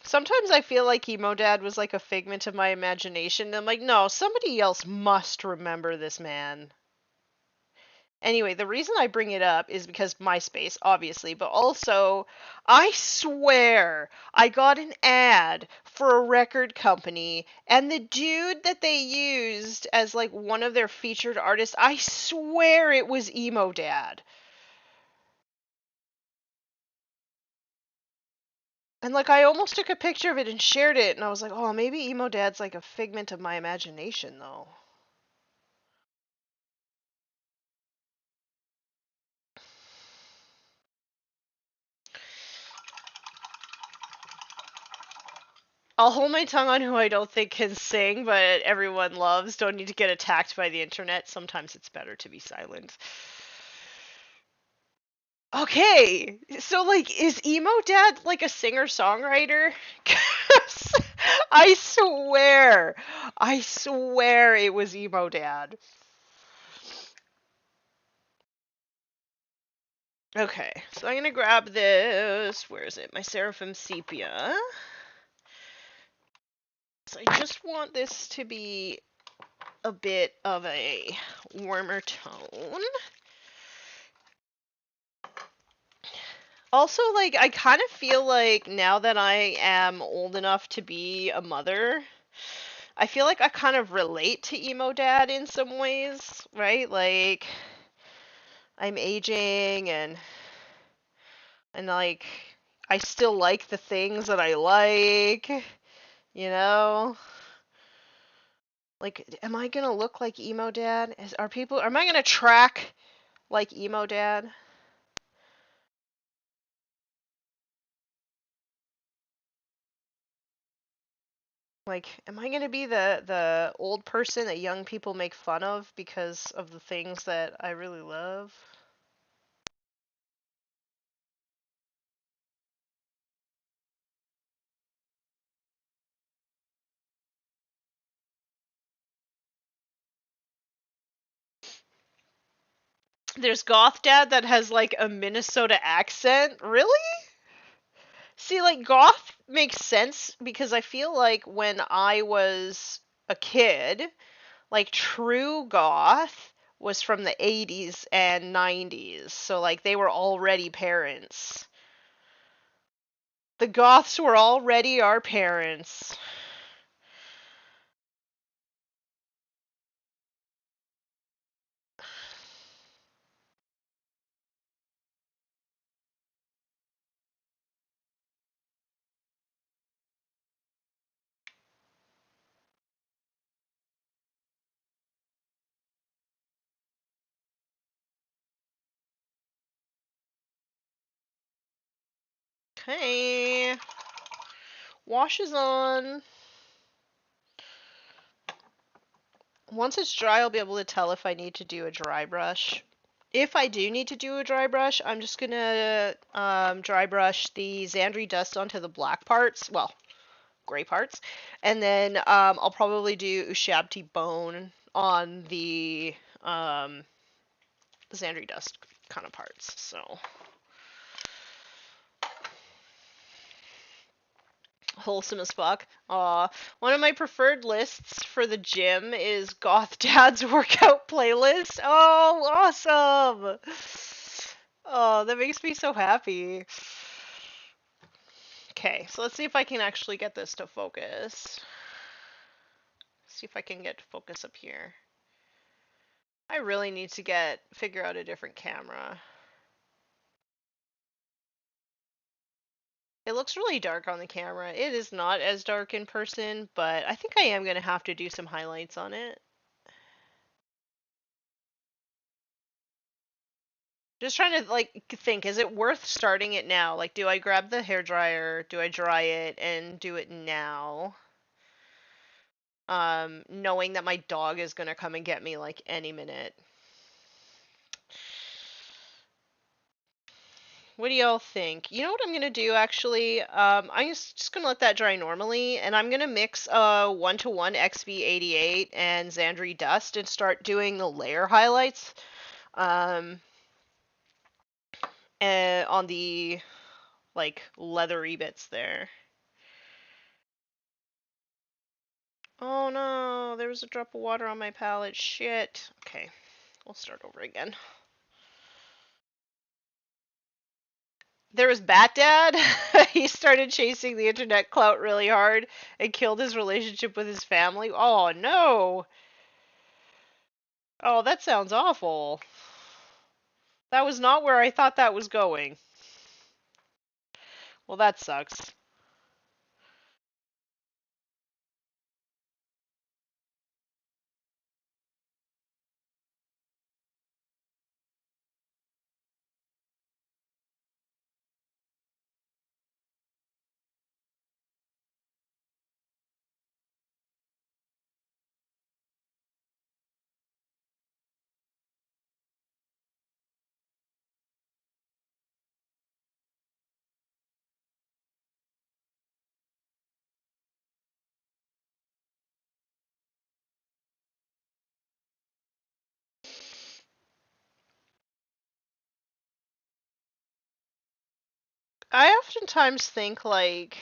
Sometimes I feel like Emo Dad was like a figment of my imagination. I'm like, no, somebody else must remember this man. Anyway, the reason I bring it up is because MySpace, obviously, but also, I swear, I got an ad for a record company, and the dude that they used as like one of their featured artists, I swear it was Emo Dad. And like, I almost took a picture of it and shared it, and I was like, oh, maybe Emo Dad's like a figment of my imagination, though. I'll hold my tongue on who I don't think can sing, but everyone loves. Don't need to get attacked by the internet. Sometimes it's better to be silent. Okay, so like, is Emo Dad like a singer-songwriter? 'Cause I swear it was Emo Dad. Okay, so I'm gonna grab this. Where is it? My Seraphim Sepia. So I just want this to be a bit of a warmer tone. Also, like, I kind of feel like now that I am old enough to be a mother, I feel like I kind of relate to emo dad in some ways, right? Like, I'm aging and like I still like the things that I like, you know? Like, am I gonna look like emo dad? Am I gonna track like emo dad? Like, am I gonna be the old person that young people make fun of because of the things that I really love? There's goth dad that has like a Minnesota accent. Really? See, like, goth makes sense because I feel like when I was a kid, like, true goth was from the 80s and 90s. So, like, they were already parents. The goths were already our parents. Okay. Wash is on. Once it's dry, I'll be able to tell if I need to do a dry brush. If I do need to do a dry brush, I'm just gonna dry brush the Xandri dust onto the black parts, well, gray parts, and then I'll probably do Ushabti bone on the Xandri dust kind of parts. So wholesome as fuck. One of my preferred lists for the gym is Goth Dad's workout playlist. Oh, awesome! Oh, that makes me so happy. Okay, so let's see if I can actually get this to focus. See if I can get focus up here. I really need to figure out a different camera. It looks really dark on the camera. It is not as dark in person, but I think I am going to have to do some highlights on it. Just trying to like think, is it worth starting it now? Like, do I grab the hairdryer? Do I dry it and do it now? Knowing that my dog is gonna come and get me like any minute. What do y'all think? You know what I'm gonna do actually? I'm just gonna let that dry normally, and I'm gonna mix 1-to-1 XV88 and Xandri Dust and start doing the layer highlights. On the like leathery bits there. Oh no, there was a drop of water on my palette. Shit. Okay, we'll start over again. There was Bat Dad. He started chasing the internet clout really hard and killed his relationship with his family. Oh no. Oh, that sounds awful. That was not where I thought that was going. Well, that sucks. I oftentimes think like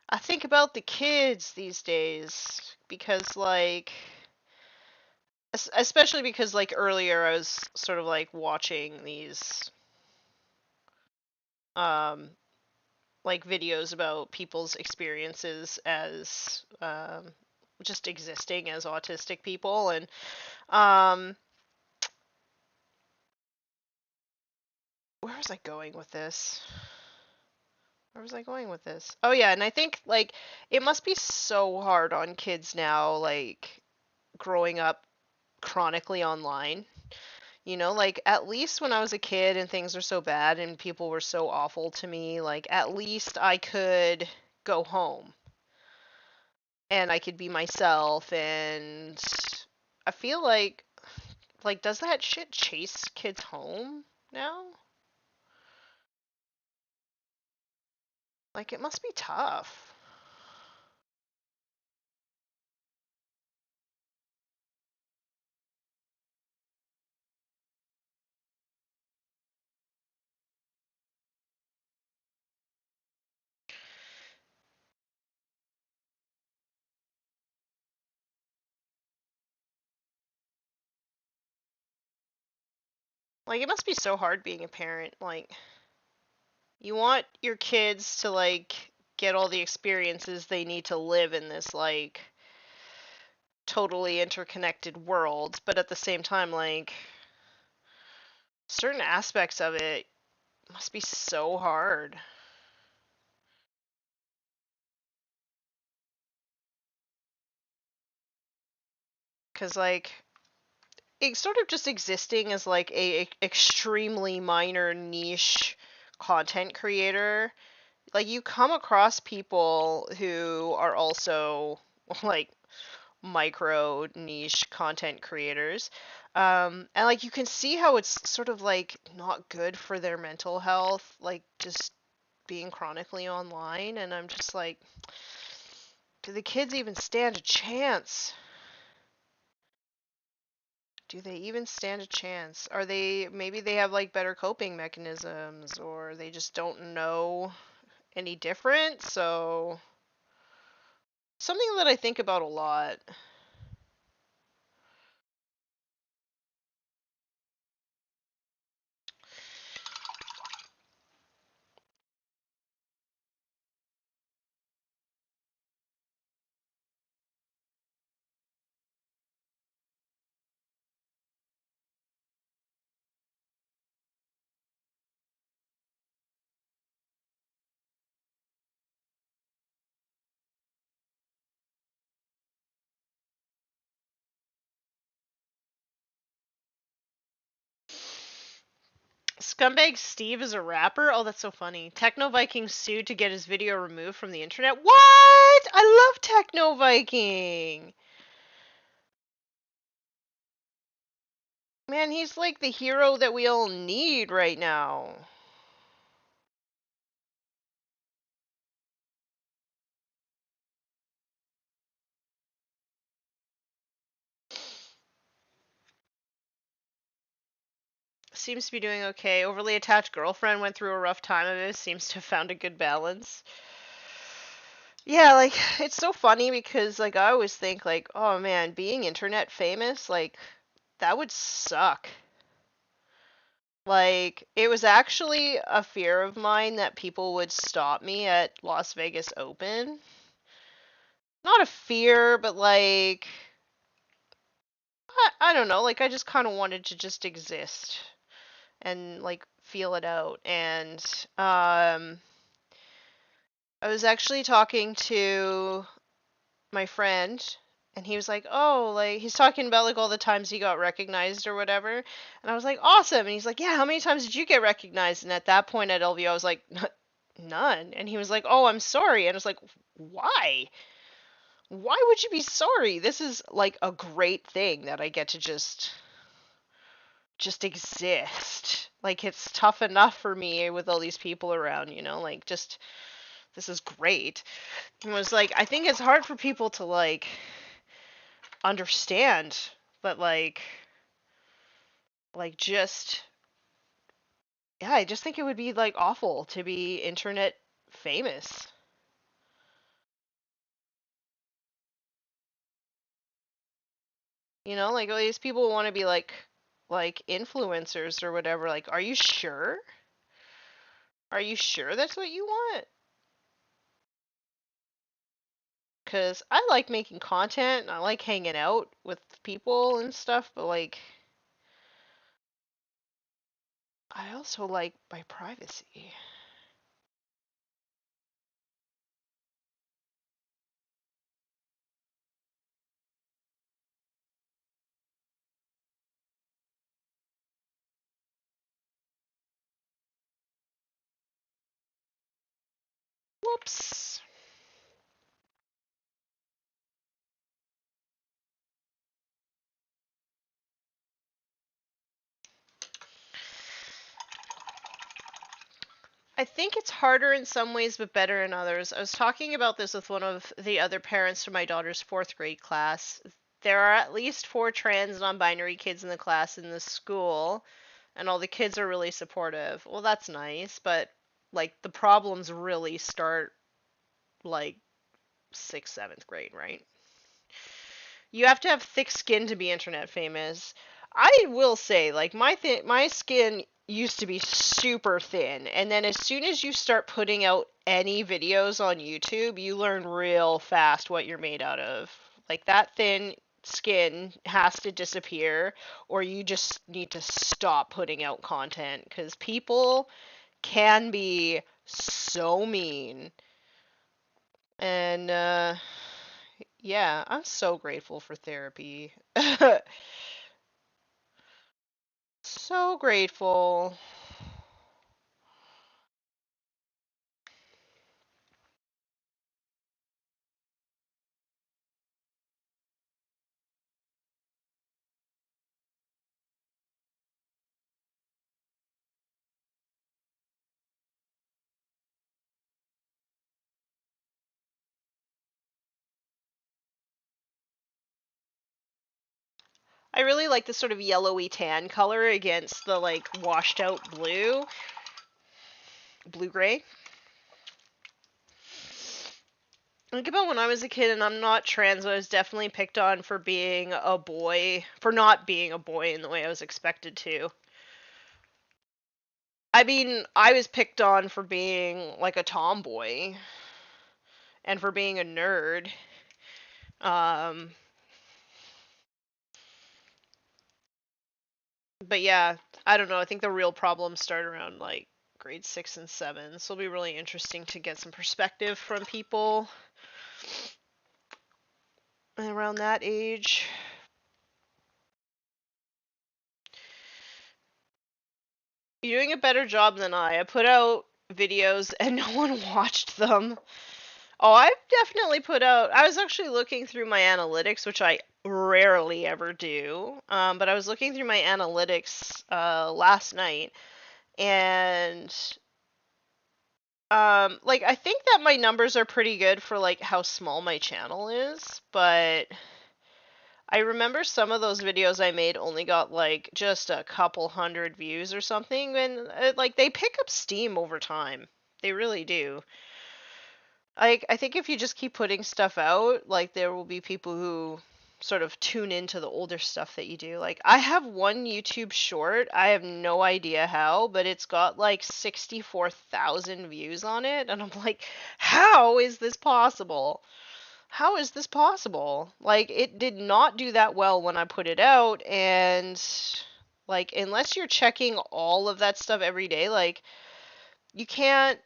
I think about the kids these days because like especially because like earlier I was sort of like watching these um like videos about people's experiences as just existing as autistic people, and um where was I going with this? Where was I going with this? Oh yeah, and I think like it must be so hard on kids now, like growing up chronically online. You know, like at least when I was a kid and things were so bad and people were so awful to me, like at least I could go home and I could be myself, and I feel like does that shit chase kids home now? Like it must be tough. Like it must be so hard being a parent. Like you want your kids to like get all the experiences they need to live in this like totally interconnected world, but at the same time like certain aspects of it must be so hard. Cause like it sort of just existing as like a extremely minor niche content creator, like you come across people who are also like micro niche content creators, and like you can see how it's sort of like not good for their mental health, like just being chronically online, and I'm just like, do the kids even stand a chance? Do they even stand a chance? Are they, maybe they have like better coping mechanisms, or they just don't know any different? So something that I think about a lot. Scumbag Steve is a rapper? Oh, that's so funny. Techno Viking sued to get his video removed from the internet. What? I love Techno Viking. Man, he's like the hero that we all need right now. Seems to be doing okay. Overly attached girlfriend went through a rough time of it. Seems to have found a good balance. Yeah, like it's so funny because like I always think like, oh man, being internet famous, like that would suck. Like it was actually a fear of mine that people would stop me at Las Vegas Open. Not a fear, but like I don't know, like I just kind of wanted to just exist and like feel it out. And I was actually talking to my friend, and he was like, "Oh, like he's talking about like all the times he got recognized or whatever." And I was like, "Awesome." And he's like, "Yeah, how many times did you get recognized?" And at that point at LVO, I was like, "None." And he was like, "Oh, I'm sorry." And I was like, "Why? Why would you be sorry? This is like a great thing that I get to just exist. Like it's tough enough for me with all these people around, you know, like just this is great." And was like, I think it's hard for people to like understand, but like just yeah, I just think it would be like awful to be internet famous. You know, like all these people want to be like influencers or whatever. Like, are you sure? Are you sure that's what you want? Because I like making content and I like hanging out with people and stuff, but like, I also like my privacy. Whoops. I think it's harder in some ways, but better in others. I was talking about this with one of the other parents from my daughter's fourth grade class. There are at least 4 trans non-binary kids in the class in the school, and all the kids are really supportive. Well, that's nice, but like the problems really start like 6th, 7th grade, right? You have to have thick skin to be internet famous. I will say, like my skin used to be super thin, and then as soon as you start putting out any videos on YouTube, you learn real fast what you're made out of. Like that thin skin has to disappear, or you just need to stop putting out content because people can be so mean. And yeah, I'm so grateful for therapy. So grateful. I really like this sort of yellowy tan color against the like washed out blue gray. Think about when I was a kid, and I'm not trans, but I was definitely picked on for being a boy, for not being a boy in the way I was expected to. I mean, I was picked on for being like a tomboy and for being a nerd. Um, but yeah, I don't know. I think the real problems start around like grade 6 and 7. So it'll be really interesting to get some perspective from people around that age. You're doing a better job than I. I put out videos and no one watched them. Oh, I've definitely put out. I was actually looking through my analytics, which I rarely ever do. But I was looking through my analytics last night, and like I think that my numbers are pretty good for like how small my channel is, but I remember some of those videos I made only got like just a couple hundred views or something, and like they pick up steam over time. They really do. Like I think if you just keep putting stuff out, like there will be people who sort of tune into the older stuff that you do. Like I have one YouTube short, I have no idea how, but it's got like 64,000 views on it, and I'm like, how is this possible? How is this possible? Like, it did not do that well when I put it out, and like, unless you're checking all of that stuff every day, like, you can't,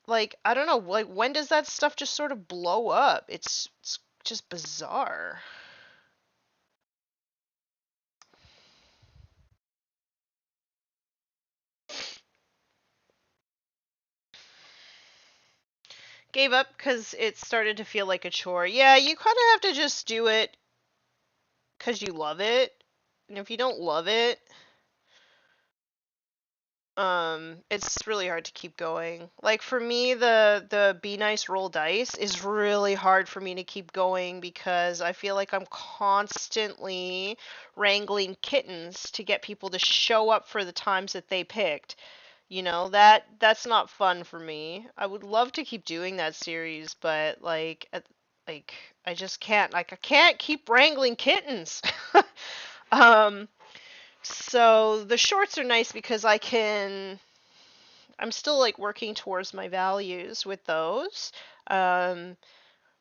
like, I don't know, like, when does that stuff just sort of blow up? It's just bizarre. Gave up because it started to feel like a chore. Yeah, you kind of have to just do it because you love it, and if you don't love it, it's really hard to keep going. Like for me, the be nice roll dice is really hard for me to keep going because I feel like I'm constantly wrangling kittens to get people to show up for the times that they picked. You know, that's not fun for me. I would love to keep doing that series, but like Like, I just can't. Like, I can't keep wrangling kittens. um, so the shorts are nice because I'm still like working towards my values with those. Um,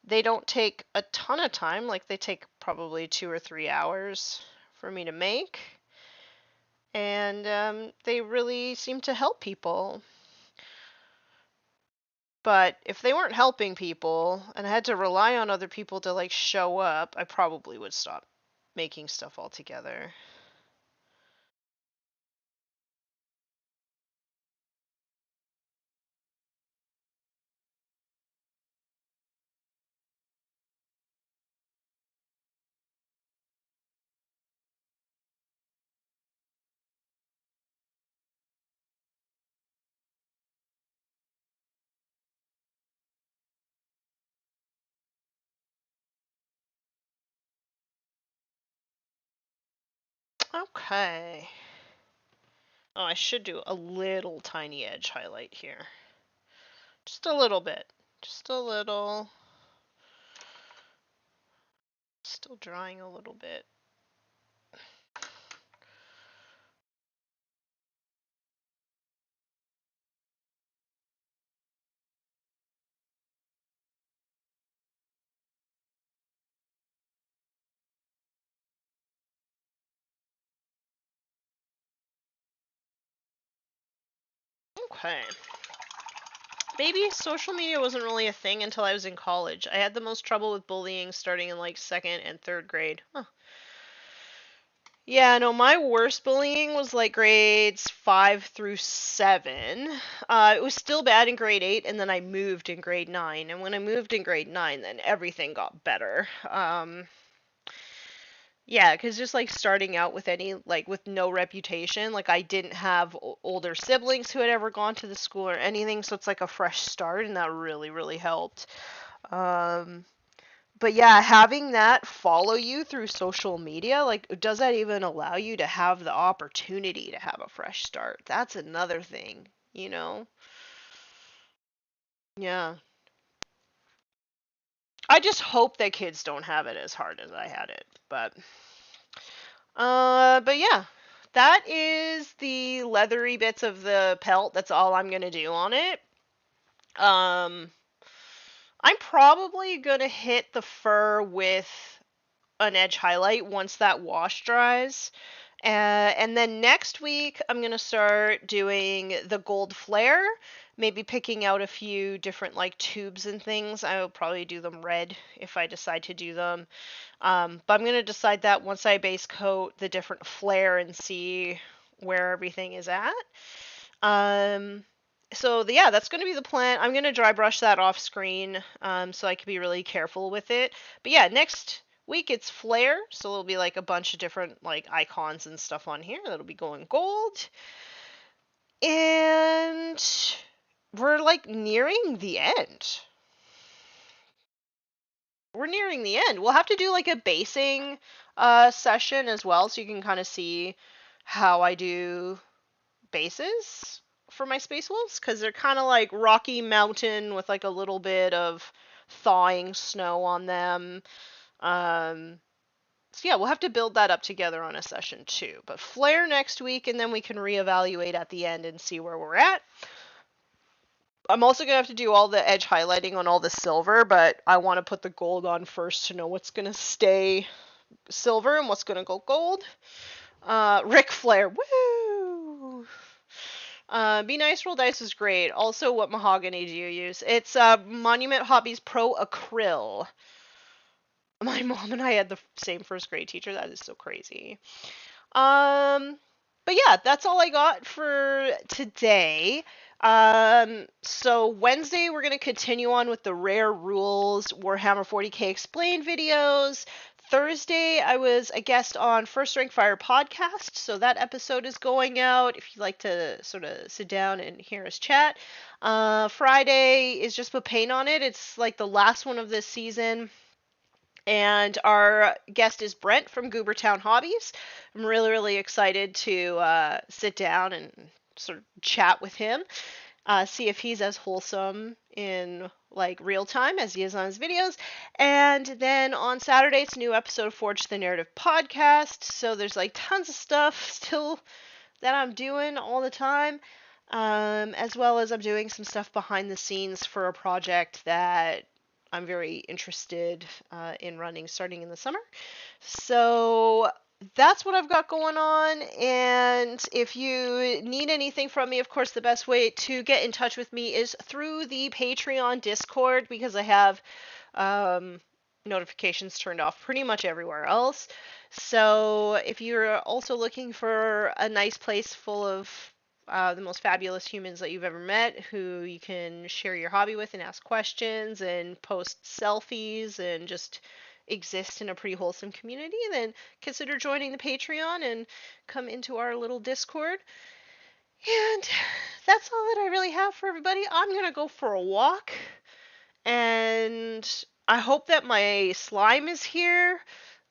they don't take a ton of time. Like, they take probably 2 or 3 hours for me to make. And they really seem to help people. But if they weren't helping people and I had to rely on other people to like show up, I probably would stop making stuff altogether. Okay. Oh, I should do a little tiny edge highlight here. Just a little bit. Just a little. Still drying a little bit. Okay. Maybe social media wasn't really a thing until I was in college. I had the most trouble with bullying starting in like second and third grade. Huh. Yeah, no, my worst bullying was like grades 5 through 7. It was still bad in grade 8, and then I moved in grade 9. And when I moved in grade 9, then everything got better. Yeah, because just like starting out with with no reputation, like I didn't have older siblings who had ever gone to the school or anything, so it's like a fresh start, and that really, really helped. Um, but yeah, having that follow you through social media, like, does that even allow you to have the opportunity to have a fresh start? That's another thing, you know? Yeah. I just hope that kids don't have it as hard as I had it, but yeah. That is the leathery bits of the pelt. That's all I'm gonna do on it. Um, I'm probably gonna hit the fur with an edge highlight once that wash dries. And then next week, I'm going to start doing the gold flare, maybe picking out a few different like tubes and things. I will probably do them red if I decide to do them. But I'm going to decide that once I base coat the different flare and see where everything is at. Yeah, that's going to be the plan. I'm going to dry brush that off screen so I can be really careful with it. But yeah, next week it's flare, so there'll be like a bunch of different like icons and stuff on here that'll be going gold. And we're like nearing the end. We're nearing the end. We'll have to do like a basing session as well so you can kind of see how I do bases for my Space Wolves, because they're kind of like Rocky Mountain with like a little bit of thawing snow on them. So yeah, we'll have to build that up together on a session too. But flare next week, and then we can reevaluate at the end and see where we're at. I'm also gonna have to do all the edge highlighting on all the silver, but I want to put the gold on first to know what's gonna stay silver and what's gonna go gold. Ric Flair, woo! Be Nice Roll Dice is great. Also, what mahogany do you use? It's Monument Hobbies Pro Acryl. My mom and I had the same first grade teacher. That is so crazy. But yeah, that's all I got for today. So Wednesday we're gonna continue on with the Rare Rules Warhammer 40k Explained videos. Thursday, I was a guest on First Rank Fire podcast, so that episode is going out if you'd like to sort of sit down and hear us chat. Friday is just put paint on it. It's like the last one of this season. And our guest is Brent from Goobertown Hobbies. I'm really, really excited to sit down and sort of chat with him. see if he's as wholesome in like real time as he is on his videos. And then on Saturday, it's a new episode of Forge the Narrative podcast. So there's like tons of stuff still that I'm doing all the time. As well as I'm doing some stuff behind the scenes for a project that I'm very interested in running starting in the summer. So that's what I've got going on. And if you need anything from me, of course, the best way to get in touch with me is through the Patreon Discord because I have um, notifications turned off pretty much everywhere else. So if you're also looking for a nice place full of the most fabulous humans that you've ever met who you can share your hobby with and ask questions and post selfies and just exist in a pretty wholesome community, then consider joining the Patreon and come into our little Discord. And that's all that I really have for everybody. I'm going to go for a walk and I hope that my slime is here.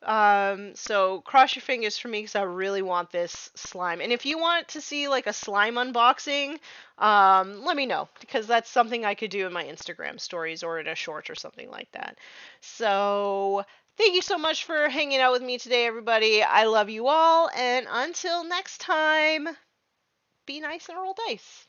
So cross your fingers for me because I really want this slime. And if you want to see like a slime unboxing, let me know because that's something I could do in my Instagram stories or in a short or something like that. So thank you so much for hanging out with me today, everybody. I love you all, and until next time, be nice and roll dice.